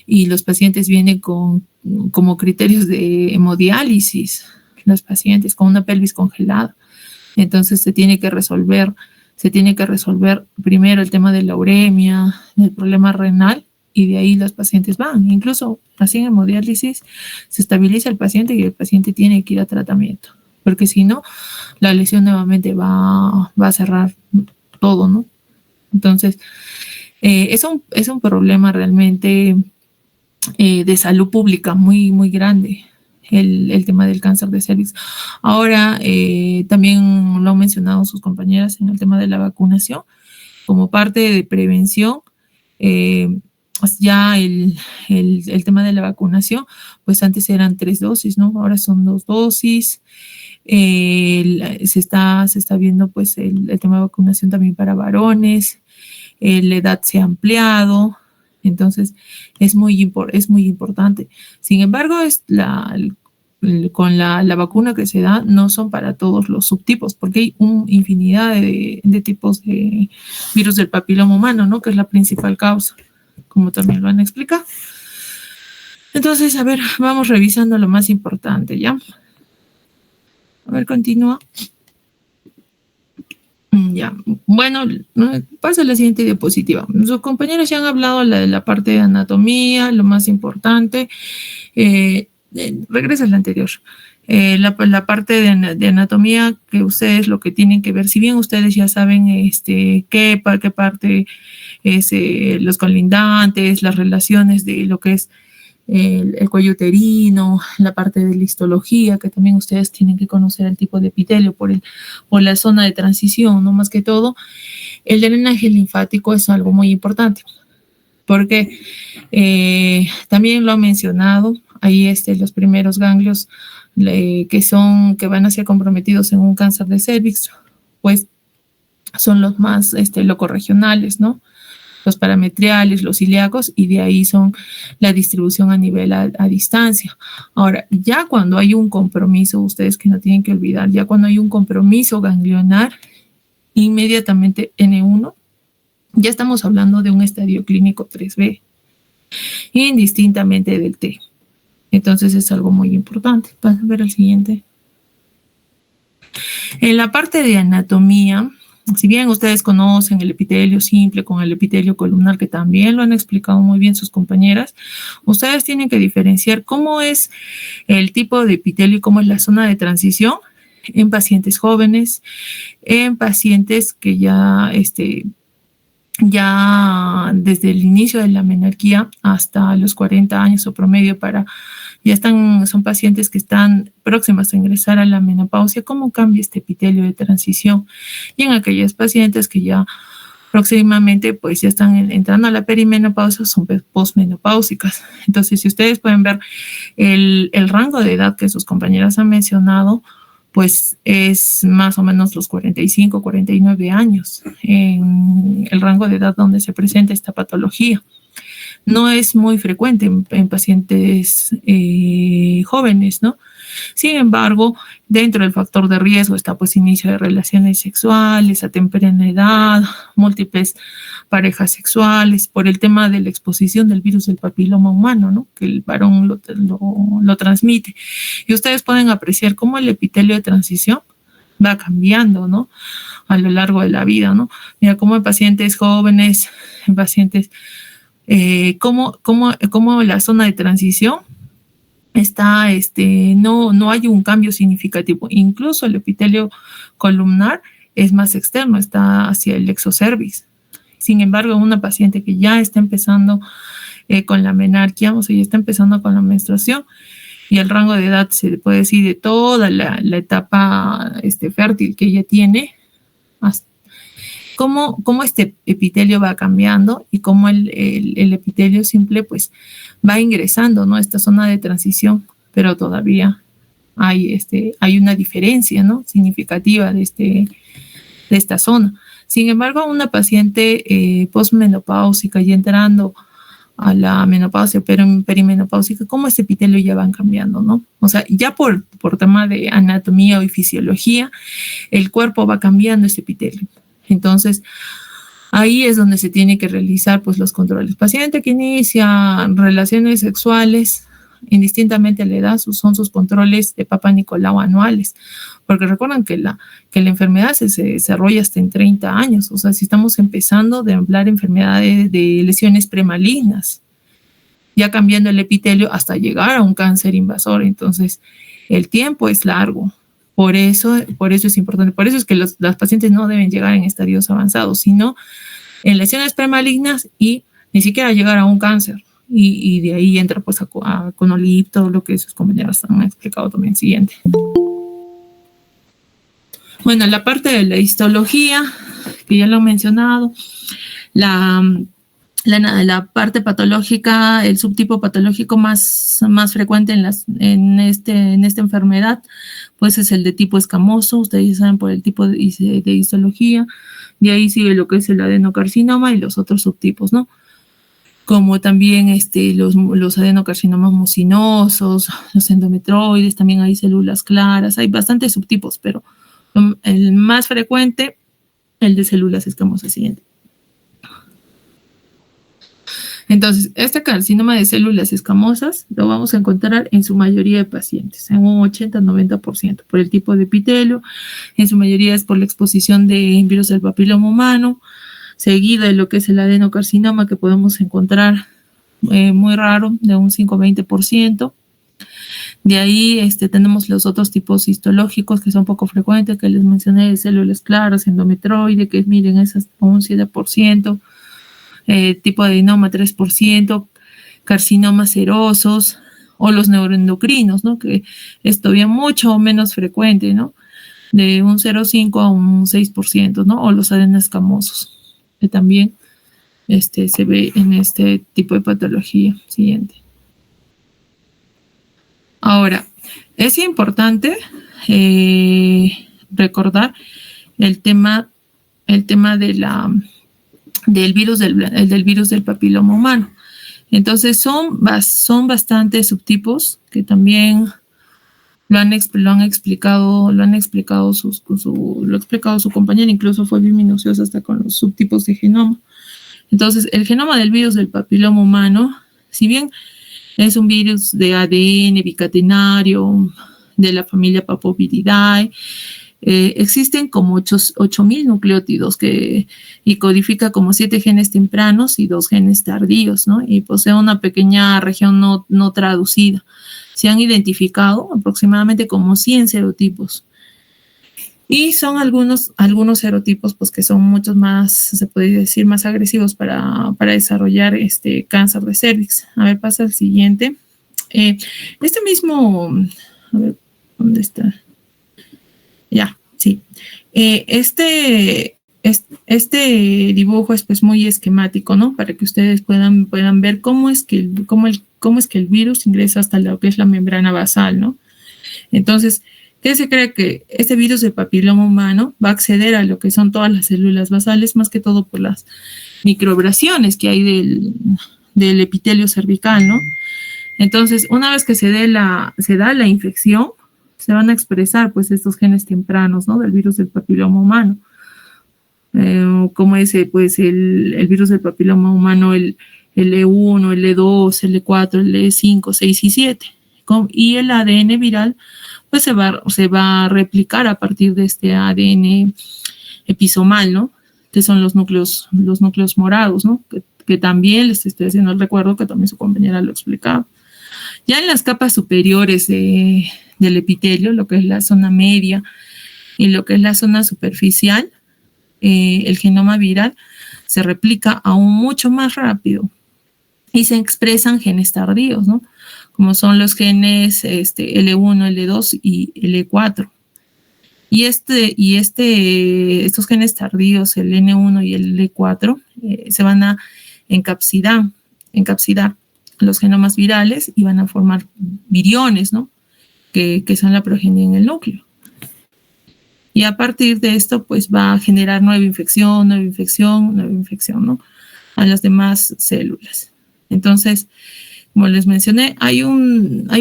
y los pacientes vienen como criterios de hemodiálisis, los pacientes con una pelvis congelada. Entonces se tiene que resolver primero el tema de la uremia, el problema renal, y de ahí los pacientes van. Incluso así en hemodiálisis se estabiliza el paciente y el paciente tiene que ir a tratamiento, porque si no, la lesión nuevamente va a cerrar todo, ¿no? Entonces, es un problema realmente de salud pública muy, muy grande, el tema del cáncer de cervix. Ahora, también lo han mencionado sus compañeras en el tema de la vacunación, como parte de prevención, ya el tema de la vacunación, pues antes eran 3 dosis, ¿no? Ahora son 2 dosis. Se está viendo pues el tema de vacunación también para varones, la edad se ha ampliado, entonces es muy importante. Sin embargo, con la vacuna que se da no son para todos los subtipos, porque hay infinidad de tipos de virus del papiloma humano, ¿no? Que es la principal causa, como también lo han explicado. Entonces, a ver, vamos revisando lo más importante, ¿ya? A ver, continúa. Ya, bueno, paso a la siguiente diapositiva. Sus compañeros ya han hablado de la parte de anatomía, lo más importante. Regresa a la anterior. La parte de anatomía que ustedes lo que tienen que ver, si bien ustedes ya saben qué parte es los colindantes, las relaciones de lo que es el cuello uterino, la parte de la histología, que también ustedes tienen que conocer el tipo de epitelio por la zona de transición, no más que todo. El drenaje linfático es algo muy importante, porque también lo han mencionado, ahí los primeros ganglios que van a ser comprometidos en un cáncer de cervix, pues son los más locorregionales, ¿no? Los parametriales, los ilíacos, y de ahí son la distribución a nivel a distancia. Ahora, ya cuando hay un compromiso, ustedes que no tienen que olvidar, ya cuando hay un compromiso ganglionar, inmediatamente N1, ya estamos hablando de un estadio clínico 3B, indistintamente del T. Entonces es algo muy importante. Vamos a ver el siguiente. En la parte de anatomía, si bien ustedes conocen el epitelio simple con el epitelio columnar, que también lo han explicado muy bien sus compañeras, ustedes tienen que diferenciar cómo es el tipo de epitelio y cómo es la zona de transición en pacientes jóvenes, en pacientes que ya desde el inicio de la menarquía hasta los 40 años o promedio para son pacientes que están próximas a ingresar a la menopausia, ¿cómo cambia este epitelio de transición? Y en aquellas pacientes que ya próximamente pues ya están entrando a la perimenopausia, son posmenopáusicas. Entonces, si ustedes pueden ver el rango de edad que sus compañeras han mencionado, pues es más o menos los 45, 49 años en el rango de edad donde se presenta esta patología. No es muy frecuente en pacientes jóvenes, ¿no? Sin embargo, dentro del factor de riesgo está pues inicio de relaciones sexuales a temprana edad, múltiples parejas sexuales, por el tema de la exposición del virus del papiloma humano, ¿no? Que el varón lo transmite. Y ustedes pueden apreciar cómo el epitelio de transición va cambiando, ¿no? A lo largo de la vida, ¿no? Mira, cómo en pacientes jóvenes, en pacientes, cómo la zona de transición está, no hay un cambio significativo. Incluso el epitelio columnar es más externo, está hacia el exocervix. Sin embargo, una paciente que ya está empezando con la menarquia, o sea, ya está empezando con la menstruación, y el rango de edad se puede decir de toda la etapa fértil que ella tiene, cómo este epitelio va cambiando y cómo el epitelio simple pues va ingresando, ¿no? Esta zona de transición, pero todavía hay una diferencia, ¿no? Significativa de esta zona. Sin embargo, una paciente posmenopáusica y entrando a la menopausia, pero perimenopáusica, cómo este epitelio ya van cambiando, ¿no? O sea, ya por tema de anatomía y fisiología, el cuerpo va cambiando este epitelio. Entonces, ahí es donde se tiene que realizar pues los controles. Paciente que inicia relaciones sexuales, indistintamente a la edad, son sus controles de Papa Nicolau anuales, porque recuerdan que la enfermedad se desarrolla hasta en 30 años, o sea, si estamos empezando de hablar enfermedades de lesiones premalignas, ya cambiando el epitelio hasta llegar a un cáncer invasor, entonces el tiempo es largo. Por eso es importante, por eso es que las pacientes no deben llegar en estadios avanzados, sino en lesiones premalignas y ni siquiera llegar a un cáncer. Y de ahí entra pues a Conolip, todo lo que sus compañeras han explicado también. Siguiente. Bueno, la parte de la histología, que ya lo he mencionado, la parte patológica, el subtipo patológico más frecuente en esta enfermedad, pues es el de tipo escamoso. Ustedes saben por el tipo de histología. De ahí sigue lo que es el adenocarcinoma y los otros subtipos, ¿no? Como también los adenocarcinomas mucinosos, los endometroides, también hay células claras. Hay bastantes subtipos, pero el más frecuente, el de células escamosas. Siguiente. Entonces, este carcinoma de células escamosas lo vamos a encontrar en su mayoría de pacientes, en un 80-90%, por el tipo de epitelio, en su mayoría es por la exposición de virus del papiloma humano, seguido de lo que es el adenocarcinoma, que podemos encontrar muy raro, de un 5-20%. De ahí tenemos los otros tipos histológicos que son poco frecuentes, que les mencioné, de células claras, endometroide, que miren, es hasta un 7%. Tipo de adenoma 3%, carcinomas serosos o los neuroendocrinos, ¿no? Que es todavía mucho menos frecuente, ¿no? De un 0,5 a un 6%, ¿no? O los adenoscamosos, que también se ve en este tipo de patología. Siguiente. Ahora, es importante recordar el tema del virus del papiloma humano. Entonces son bastantes subtipos que también lo ha explicado su compañera, incluso fue bien minuciosa hasta con los subtipos de genoma. Entonces, el genoma del virus del papiloma humano, si bien es un virus de ADN bicatenario de la familia Papoviridae, existen como 8,000 nucleótidos y codifica como 7 genes tempranos y 2 genes tardíos, ¿no? Y posee una pequeña región no traducida. Se han identificado aproximadamente como 100 serotipos. Y son algunos serotipos pues, que son muchos más, se podría decir, más agresivos para desarrollar cáncer de cervix. A ver, pasa al siguiente. Este mismo, a ver, ¿dónde está? Ya, sí. Este dibujo es pues muy esquemático, ¿no? Para que ustedes puedan ver cómo es que el virus ingresa hasta lo que es la membrana basal, ¿no? Entonces, ¿qué se cree? Que este virus del papiloma humano va a acceder a lo que son todas las células basales, más que todo por las microabrasiones que hay del epitelio cervical, ¿no? Entonces, una vez que se da la infección, se van a expresar pues estos genes tempranos, ¿no? Del virus del papiloma humano. Como pues el virus del papiloma humano, el E1, el E2, el E4, el E5, 6 y 7. Y el ADN viral pues se va a replicar a partir de este ADN episomal, ¿no? Que son los núcleos morados, ¿no? Que también les estoy haciendo el recuerdo que también su compañera lo explicaba. Ya en las capas superiores del epitelio, lo que es la zona media y lo que es la zona superficial, el genoma viral se replica aún mucho más rápido y se expresan genes tardíos, ¿no? Como son los genes L1, L2 y L4. Y estos genes tardíos, el N1 y el L4, se van a encapsidar los genomas virales y van a formar viriones, ¿no? Que son la progenie en el núcleo. Y a partir de esto, pues va a generar nueva infección, ¿no? A las demás células. Entonces, como les mencioné, hay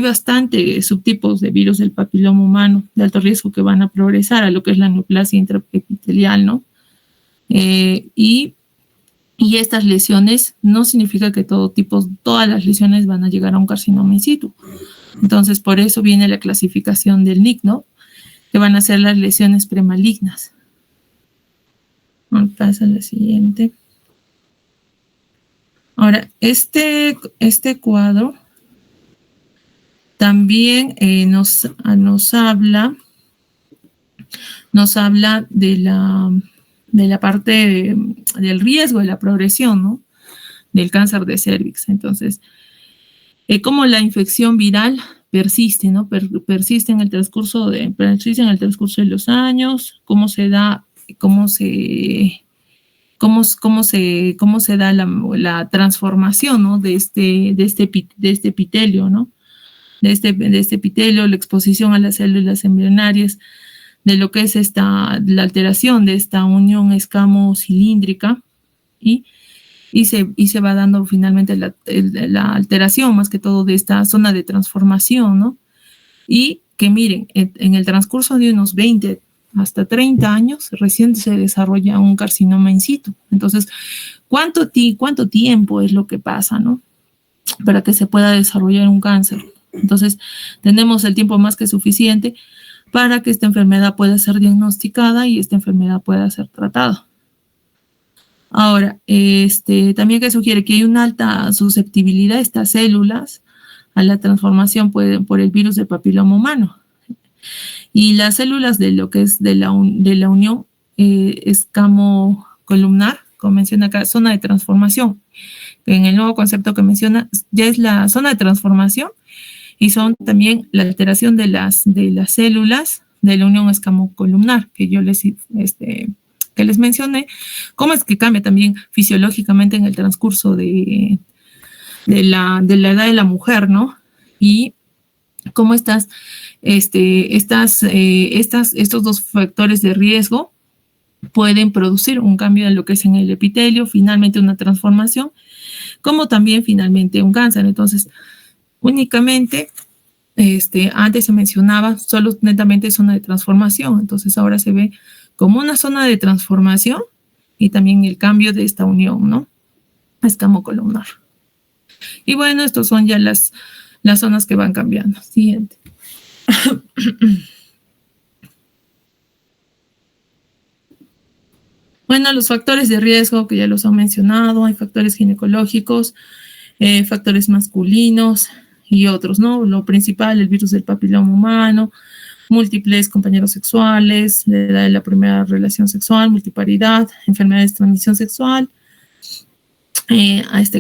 bastantes subtipos de virus del papiloma humano de alto riesgo que van a progresar a lo que es la neoplasia intraepitelial, ¿no? Y estas lesiones no significa que todas las lesiones van a llegar a un carcinoma in situ. Entonces, por eso viene la clasificación del NIC, ¿no? Que van a ser las lesiones premalignas. Pasa a la siguiente. Ahora, este cuadro también nos habla de la parte del riesgo de la progresión, ¿no? Del cáncer de cervix. Entonces, cómo la infección viral persiste, ¿no? Persiste en el transcurso de los años, cómo se da la transformación, ¿no? de este epitelio, ¿no? De este epitelio, la exposición a las células embrionarias, de lo que es la alteración de esta unión escamo-cilíndrica y se va dando finalmente la alteración, más que todo, de esta zona de transformación, ¿no? Y que miren, en el transcurso de unos 20 hasta 30 años, recién se desarrolla un carcinoma in situ. Entonces, ¿cuánto tiempo es lo que pasa, ¿no? Para que se pueda desarrollar un cáncer? Entonces, tenemos el tiempo más que suficiente para que esta enfermedad pueda ser diagnosticada y esta enfermedad pueda ser tratada. Ahora, también que sugiere que hay una alta susceptibilidad de estas células a la transformación por el virus del papiloma humano. Y las células de lo que es de la unión escamocolumnar, como menciona acá, zona de transformación. En el nuevo concepto que menciona, ya es la zona de transformación y son también la alteración de las células de la unión escamocolumnar, que yo les mencioné, cómo es que cambia también fisiológicamente en el transcurso de la edad de la mujer, ¿no? Y cómo estos dos factores de riesgo pueden producir un cambio en lo que es en el epitelio, finalmente una transformación, como también finalmente un cáncer. Entonces, únicamente, antes se mencionaba solo netamente zona de transformación, entonces ahora se ve como una zona de transformación y también el cambio de esta unión, ¿no? Escamocolumnar. Y bueno, estos son ya las zonas que van cambiando. Siguiente. Bueno, los factores de riesgo que ya los han mencionado, hay factores ginecológicos, factores masculinos y otros, ¿no? Lo principal, el virus del papiloma humano, múltiples compañeros sexuales, la edad de la primera relación sexual, multiparidad, enfermedades de transmisión sexual,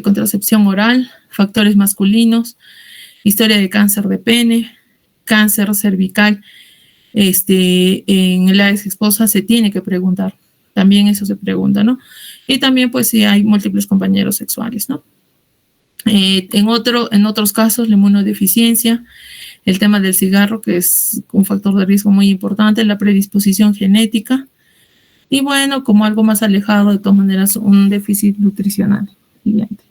contracepción oral, factores masculinos, historia de cáncer de pene, cáncer cervical, en la ex esposa se tiene que preguntar. También eso se pregunta, ¿no? Y también, pues, si hay múltiples compañeros sexuales, ¿no? En otros casos, la inmunodeficiencia, el tema del cigarro, que es un factor de riesgo muy importante, la predisposición genética, y bueno, como algo más alejado, de todas maneras, un déficit nutricional. Siguiente.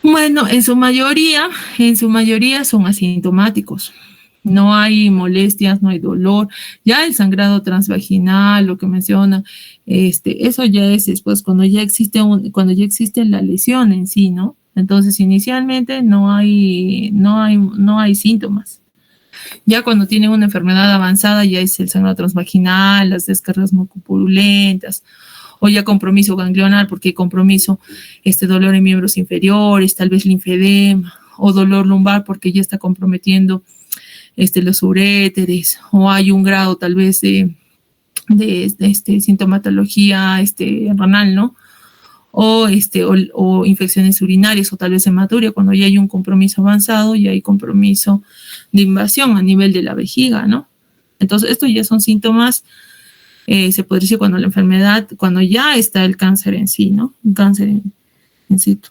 Bueno, en su mayoría son asintomáticos. No hay molestias, no hay dolor. Ya el sangrado transvaginal, lo que menciona, eso ya es después cuando ya existe la lesión en sí, ¿no? Entonces, inicialmente no hay síntomas. Ya cuando tienen una enfermedad avanzada, ya es el sangrado transvaginal, las descargas mucopurulentas, o ya compromiso ganglionar, porque hay compromiso, dolor en miembros inferiores, tal vez linfedema, o dolor lumbar, porque ya está comprometiendo los uréteres, o hay un grado tal vez de sintomatología renal, ¿no? O infecciones urinarias, o tal vez hematuria, cuando ya hay un compromiso avanzado, ya hay compromiso de invasión a nivel de la vejiga, ¿no? Entonces, estos ya son síntomas, se podría decir cuando ya está el cáncer en sí, ¿no? Un cáncer en situ.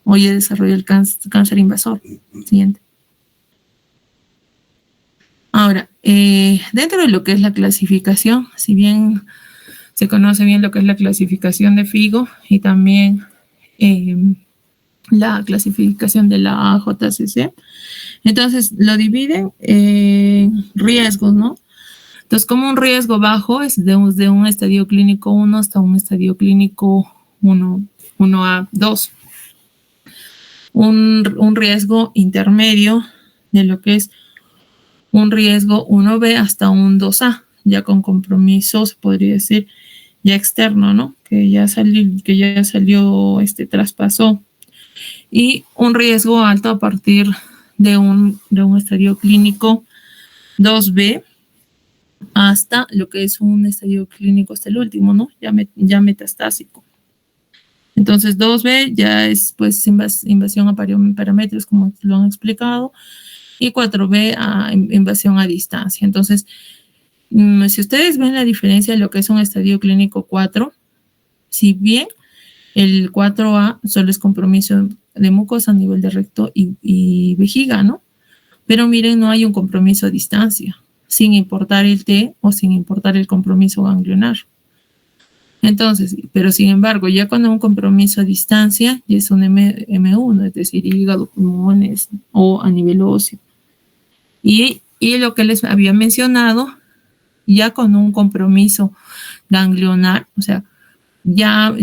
O ya desarrolla el cáncer invasor. Siguiente. Ahora, dentro de lo que es la clasificación, si bien se conoce bien lo que es la clasificación de FIGO y también la clasificación de la AJCC, entonces lo dividen en riesgos, ¿no? Entonces, como un riesgo bajo es de un estadio clínico 1 hasta un estadio clínico 1A, 2. Un riesgo intermedio de lo que es un riesgo 1B hasta un 2A, ya con compromiso, se podría decir, ya externo, ¿no? Que ya salió, traspasó. Y un riesgo alto a partir de un estadio clínico 2B hasta lo que es un estadio clínico hasta el último, ¿no? Ya metastásico. Entonces, 2B ya es, pues, invasión a parámetros, como lo han explicado, y 4B a invasión a distancia. Entonces, si ustedes ven la diferencia de lo que es un estadio clínico 4, si bien el 4A solo es compromiso de mucosa a nivel de recto y vejiga, ¿no? Pero miren, no hay un compromiso a distancia, sin importar el T o sin importar el compromiso ganglionar. Entonces, pero sin embargo, ya cuando hay un compromiso a distancia, ya es un M1, es decir, hígado, pulmones o a nivel óseo. Y lo que les había mencionado, ya con un compromiso ganglionar, o sea,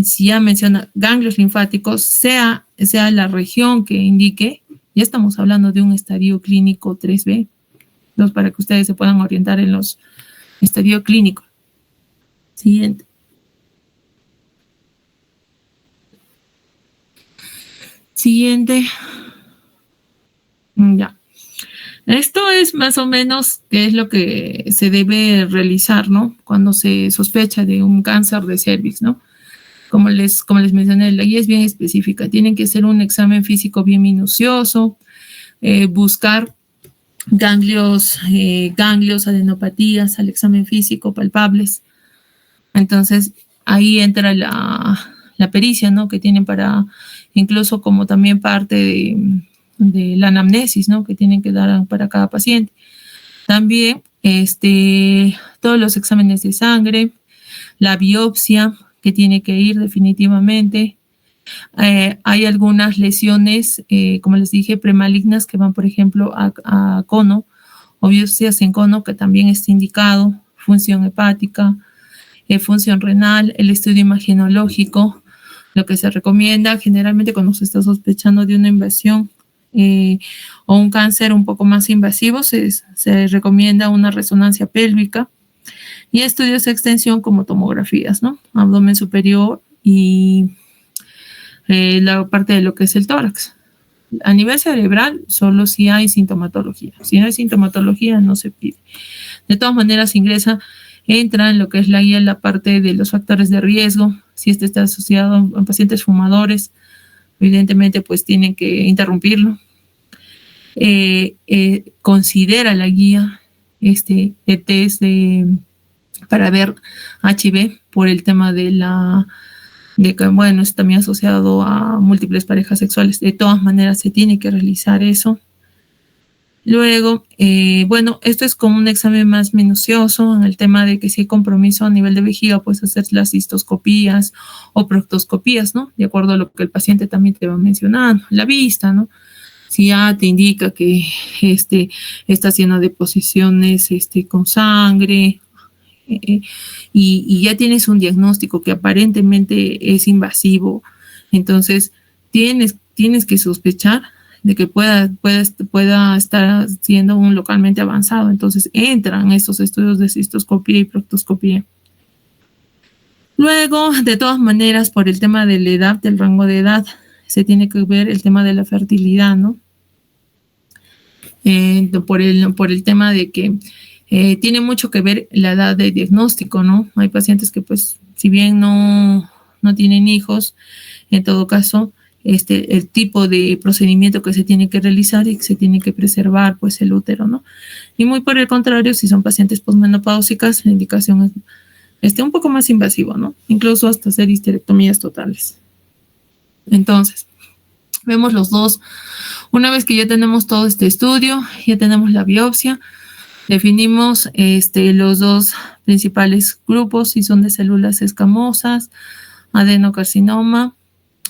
si ya menciona ganglios linfáticos, sea la región que indique, ya estamos hablando de un estadio clínico 3B. Entonces, para que ustedes se puedan orientar en los estadios clínicos. Siguiente. Ya. Esto es más o menos qué es lo que se debe realizar, ¿no? Cuando se sospecha de un cáncer de cervix, ¿no? Como les mencioné, la guía es bien específica. Tienen que hacer un examen físico bien minucioso, buscar ganglios, adenopatías al examen físico palpables. Entonces, ahí entra la pericia, ¿no? Que tienen para, incluso como también parte de la anamnesis, ¿no? Que tienen que dar para cada paciente. También, todos los exámenes de sangre, la biopsia, que tiene que ir definitivamente. Hay algunas lesiones, como les dije, premalignas que van, por ejemplo, a cono, o biopsias en cono, que también está indicado, función hepática, función renal, el estudio imagenológico, lo que se recomienda generalmente cuando se está sospechando de una invasión o un cáncer un poco más invasivo, se recomienda una resonancia pélvica y estudios de extensión como tomografías, ¿no? Abdomen superior y la parte de lo que es el tórax. A nivel cerebral, solo si hay sintomatología. Si no hay sintomatología, no se pide. De todas maneras, entra en lo que es la guía, la parte de los factores de riesgo, si está asociado a pacientes fumadores, evidentemente pues tienen que interrumpirlo. Considera la guía el test para ver HIV por el tema de que, bueno, es también asociado a múltiples parejas sexuales. De todas maneras, se tiene que realizar eso. Luego, bueno, esto es como un examen más minucioso en el tema de que si hay compromiso a nivel de vejiga, puedes hacer las cistoscopías o proctoscopías, ¿no? De acuerdo a lo que el paciente también te va mencionando. La vista, ¿no? Si ya te indica que está haciendo deposiciones con sangre, y ya tienes un diagnóstico que aparentemente es invasivo, entonces tienes que sospechar de que pueda estar siendo un localmente avanzado. Entonces entran estos estudios de cistoscopía y proctoscopía. Luego, de todas maneras, por el tema de la edad, del rango de edad, se tiene que ver el tema de la fertilidad, ¿no? Por el tema de que tiene mucho que ver la edad de diagnóstico, ¿no? Hay pacientes que, pues, si bien no tienen hijos, en todo caso, el tipo de procedimiento que se tiene que realizar y que se tiene que preservar, pues, el útero, ¿no? Y muy por el contrario, si son pacientes posmenopáusicas, la indicación es un poco más invasivo, ¿no? Incluso hasta hacer histerectomías totales. Entonces, vemos los dos. Una vez que ya tenemos todo este estudio, ya tenemos la biopsia, definimos los dos principales grupos, si son de células escamosas, adenocarcinoma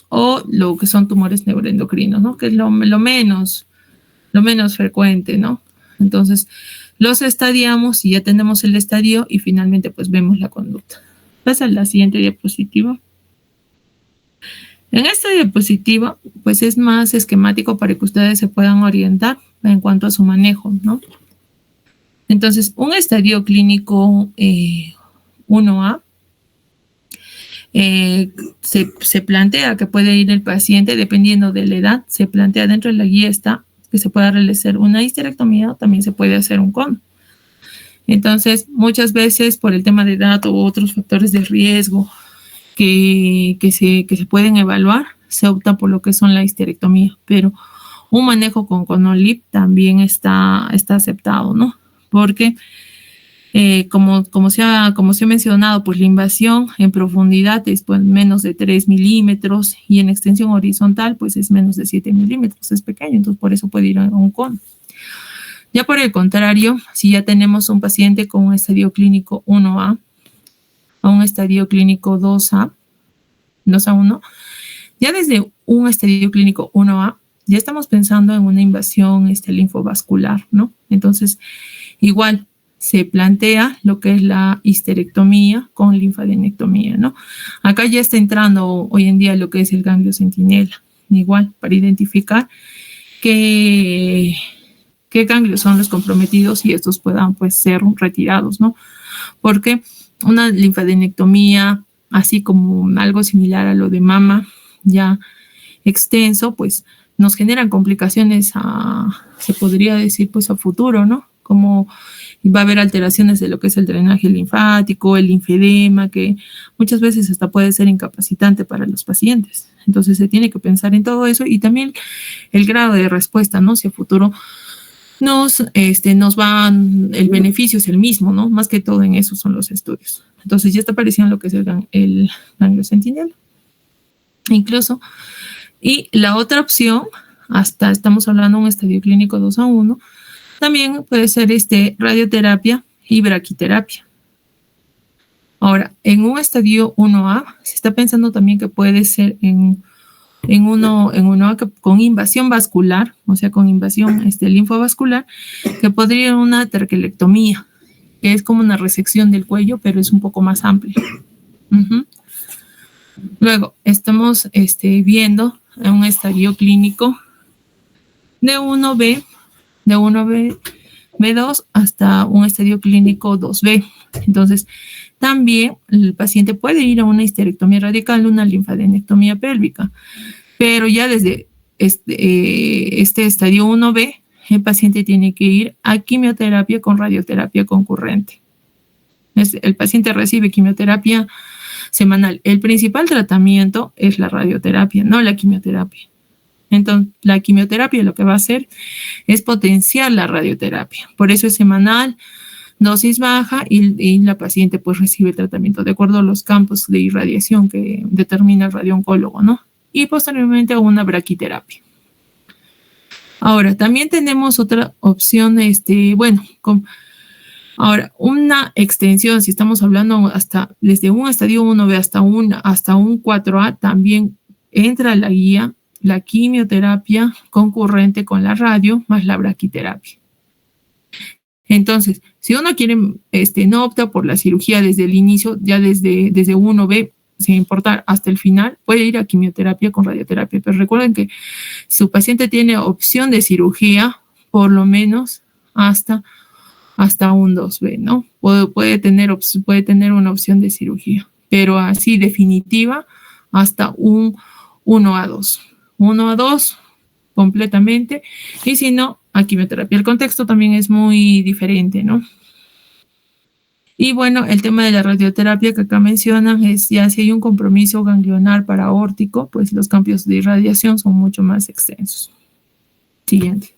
o lo que son tumores neuroendocrinos, ¿no? Que es lo menos frecuente, ¿no? Entonces, los estadiamos y ya tenemos el estadio y finalmente pues vemos la conducta. Pasa a la siguiente diapositiva. En esta diapositiva pues es más esquemático para que ustedes se puedan orientar en cuanto a su manejo, ¿no? Entonces, un estadio clínico 1A se plantea que puede ir el paciente, dependiendo de la edad, se plantea dentro de la guía está que se pueda realizar una histerectomía o también se puede hacer un cono. Entonces, muchas veces por el tema de edad u otros factores de riesgo que se pueden evaluar, se opta por lo que son la histerectomía, pero un manejo con ConoLIP también está aceptado, ¿no? Porque como se ha mencionado, pues la invasión en profundidad es pues menos de 3 milímetros y en extensión horizontal pues es menos de 7 milímetros, es pequeño, entonces por eso puede ir a un cono. Ya por el contrario, si ya tenemos un paciente con un estadio clínico 1A a un estadio clínico 2A1, ya desde un estadio clínico 1A ya estamos pensando en una invasión linfovascular, ¿no? Entonces, igual se plantea lo que es la histerectomía con linfadenectomía, ¿no? Acá ya está entrando hoy en día lo que es el ganglio centinela, igual para identificar qué ganglios son los comprometidos y estos puedan pues ser retirados, ¿no? Porque una linfadenectomía, así como algo similar a lo de mama, ya extenso, pues nos generan complicaciones se podría decir, pues a futuro, ¿no? Como va a haber alteraciones de lo que es el drenaje linfático, el linfedema, que muchas veces hasta puede ser incapacitante para los pacientes. Entonces se tiene que pensar en todo eso y también el grado de respuesta, ¿no? Si a futuro el beneficio es el mismo, ¿no? Más que todo en eso son los estudios. Entonces ya está apareciendo lo que es el ganglio centinela. Incluso, y la otra opción, hasta estamos hablando de un estadio clínico 2A1, también puede ser radioterapia y braquiterapia. Ahora, en un estadio 1A, se está pensando también que puede ser en 1A con invasión vascular, o sea, con invasión linfovascular, que podría ir una traquelectomía, que es como una resección del cuello, pero es un poco más amplia. Luego, estamos viendo en un estadio clínico de 1B, B2 hasta un estadio clínico 2B. Entonces, también el paciente puede ir a una histerectomía radical, una linfadenectomía pélvica, pero ya desde este estadio 1B, el paciente tiene que ir a quimioterapia con radioterapia concurrente. El paciente recibe quimioterapia semanal. El principal tratamiento es la radioterapia, no la quimioterapia. Entonces, la quimioterapia lo que va a hacer es potenciar la radioterapia. Por eso es semanal, dosis baja y la paciente pues recibe el tratamiento de acuerdo a los campos de irradiación que determina el radiooncólogo, ¿no? Y posteriormente una braquiterapia. Ahora, también tenemos otra opción, ahora, una extensión, si estamos hablando desde un estadio 1B hasta un 4A, también entra la guía, la quimioterapia concurrente con la radio más la braquiterapia. Entonces, si uno quiere, no opta por la cirugía desde el inicio, ya desde 1B, sin importar hasta el final, puede ir a quimioterapia con radioterapia. Pero recuerden que su paciente tiene opción de cirugía, por lo menos hasta un 2B, ¿no? Puede tener una opción de cirugía, pero así definitiva hasta un 1A2. 1A2 completamente, y si no, a quimioterapia. El contexto también es muy diferente, ¿no? Y bueno, el tema de la radioterapia que acá mencionan es ya si hay un compromiso ganglionar paraórtico, pues los campos de irradiación son mucho más extensos. Siguiente.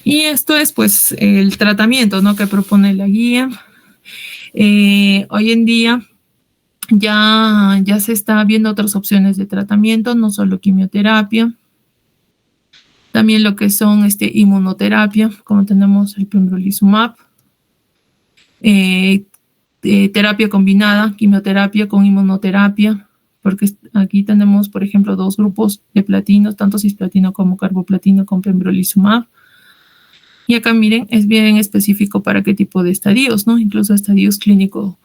Y esto es pues el tratamiento, ¿no?, que propone la guía. Hoy en día ya se está viendo otras opciones de tratamiento, no solo quimioterapia, también lo que son inmunoterapia, como tenemos el pembrolizumab, terapia combinada, quimioterapia con inmunoterapia, porque aquí tenemos, por ejemplo, 2 grupos de platinos, tanto cisplatino como carboplatino con pembrolizumab. Y acá miren, es bien específico para qué tipo de estadios, ¿no? Incluso estadios clínico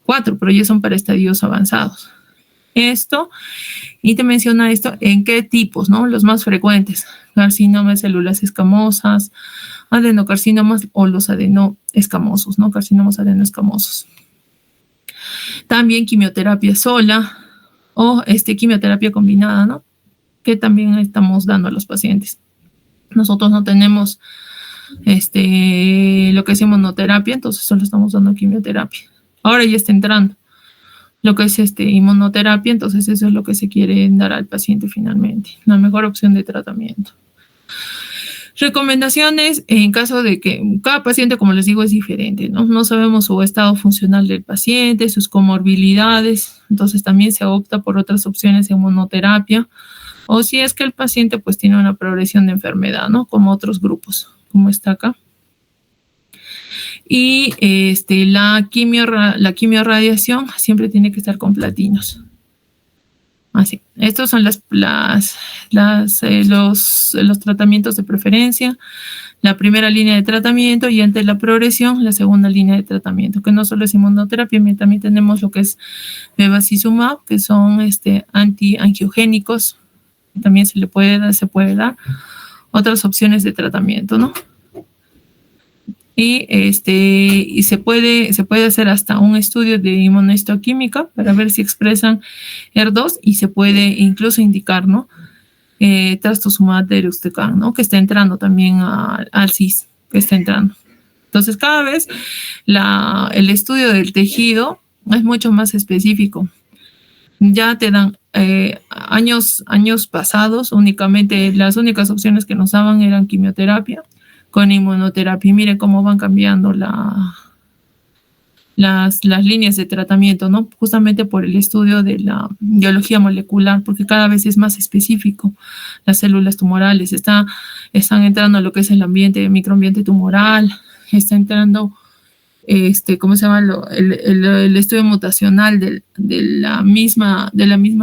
4, pero ya son para estadios avanzados. Y te menciona esto, en qué tipos, ¿no? Los más frecuentes: carcinomas, células escamosas, adenocarcinomas o los adenoescamosos, ¿no? Carcinomas adenoescamosos. También quimioterapia sola o quimioterapia combinada, ¿no?, que también estamos dando a los pacientes. Nosotros no tenemos lo que es inmunoterapia, entonces solo estamos dando quimioterapia. Ahora ya está entrando lo que es inmunoterapia, entonces eso es lo que se quiere dar al paciente finalmente, la mejor opción de tratamiento. Recomendaciones en caso de que cada paciente, como les digo, es diferente, ¿no? No sabemos su estado funcional del paciente, sus comorbilidades, entonces también se opta por otras opciones de inmunoterapia, o si es que el paciente pues tiene una progresión de enfermedad, ¿no?, como otros grupos, como está acá. Y la quimiorradiación siempre tiene que estar con platinos. Así, estos son los tratamientos de preferencia, la primera línea de tratamiento, y ante la progresión, la segunda línea de tratamiento, que no solo es inmunoterapia, también tenemos lo que es bevacizumab, que son antiangiogénicos, también se puede dar otras opciones de tratamiento, ¿no? Y se puede hacer hasta un estudio de inmunohistoquímica para ver si expresan HER2, y se puede incluso indicar, ¿no?, trastuzumab deruxtecan, ¿no?, que está entrando también al CIS, que está entrando. Entonces, cada vez el estudio del tejido es mucho más específico. Ya te dan años pasados, únicamente las únicas opciones que nos daban eran quimioterapia con inmunoterapia. Y mire cómo van cambiando las líneas de tratamiento, ¿no? Justamente por el estudio de la biología molecular, porque cada vez es más específico. Las células tumorales están entrando a lo que es el microambiente tumoral, está entrando ¿cómo se llama? El estudio mutacional de la misma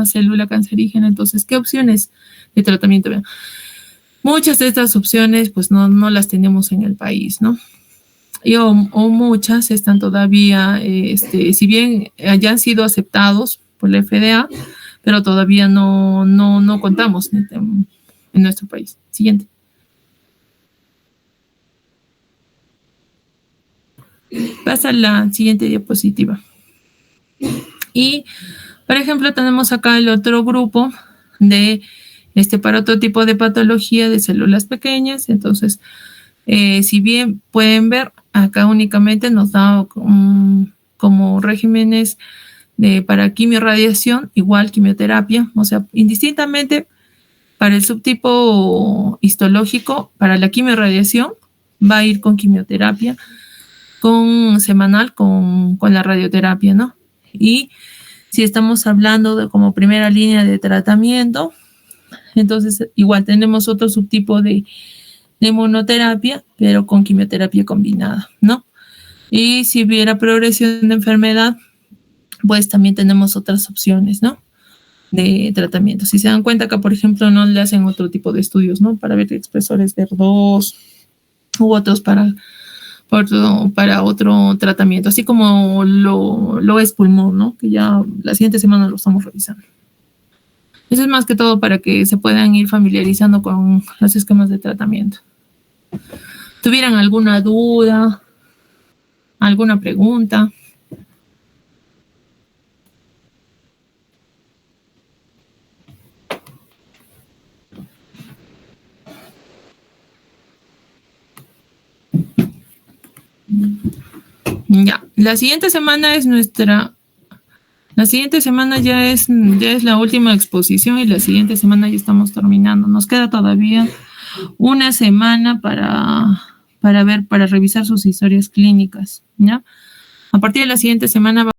célula cancerígena. Entonces, ¿qué opciones de tratamiento? Muchas de estas opciones pues no las tenemos en el país, ¿no? O muchas están todavía, si bien ya han sido aceptados por la FDA, pero todavía no contamos en nuestro país. Siguiente. Pasa a la siguiente diapositiva. Y, por ejemplo, tenemos acá el otro grupo para otro tipo de patología de células pequeñas. Entonces, si bien pueden ver, acá únicamente nos da como regímenes para quimiorradiación, igual quimioterapia, o sea, indistintamente para el subtipo histológico, para la quimiorradiación, va a ir con quimioterapia, con semanal, con la radioterapia, ¿no? Y si estamos hablando de como primera línea de tratamiento, entonces igual tenemos otro subtipo de inmunoterapia, pero con quimioterapia combinada, ¿no? Y si hubiera progresión de enfermedad, pues también tenemos otras opciones, ¿no? De tratamiento. Si se dan cuenta que, por ejemplo, no le hacen otro tipo de estudios, ¿no? Para ver expresores de HER2 u otros para otro tratamiento, así como lo es pulmón, ¿no? Que ya la siguiente semana lo estamos revisando. Eso es más que todo para que se puedan ir familiarizando con los esquemas de tratamiento. ¿Tuvieran alguna duda? ¿Alguna pregunta? Ya, la siguiente semana ya es la última exposición y la siguiente semana ya estamos terminando. Nos queda todavía una semana para revisar sus historias clínicas, ¿ya? A partir de la siguiente semana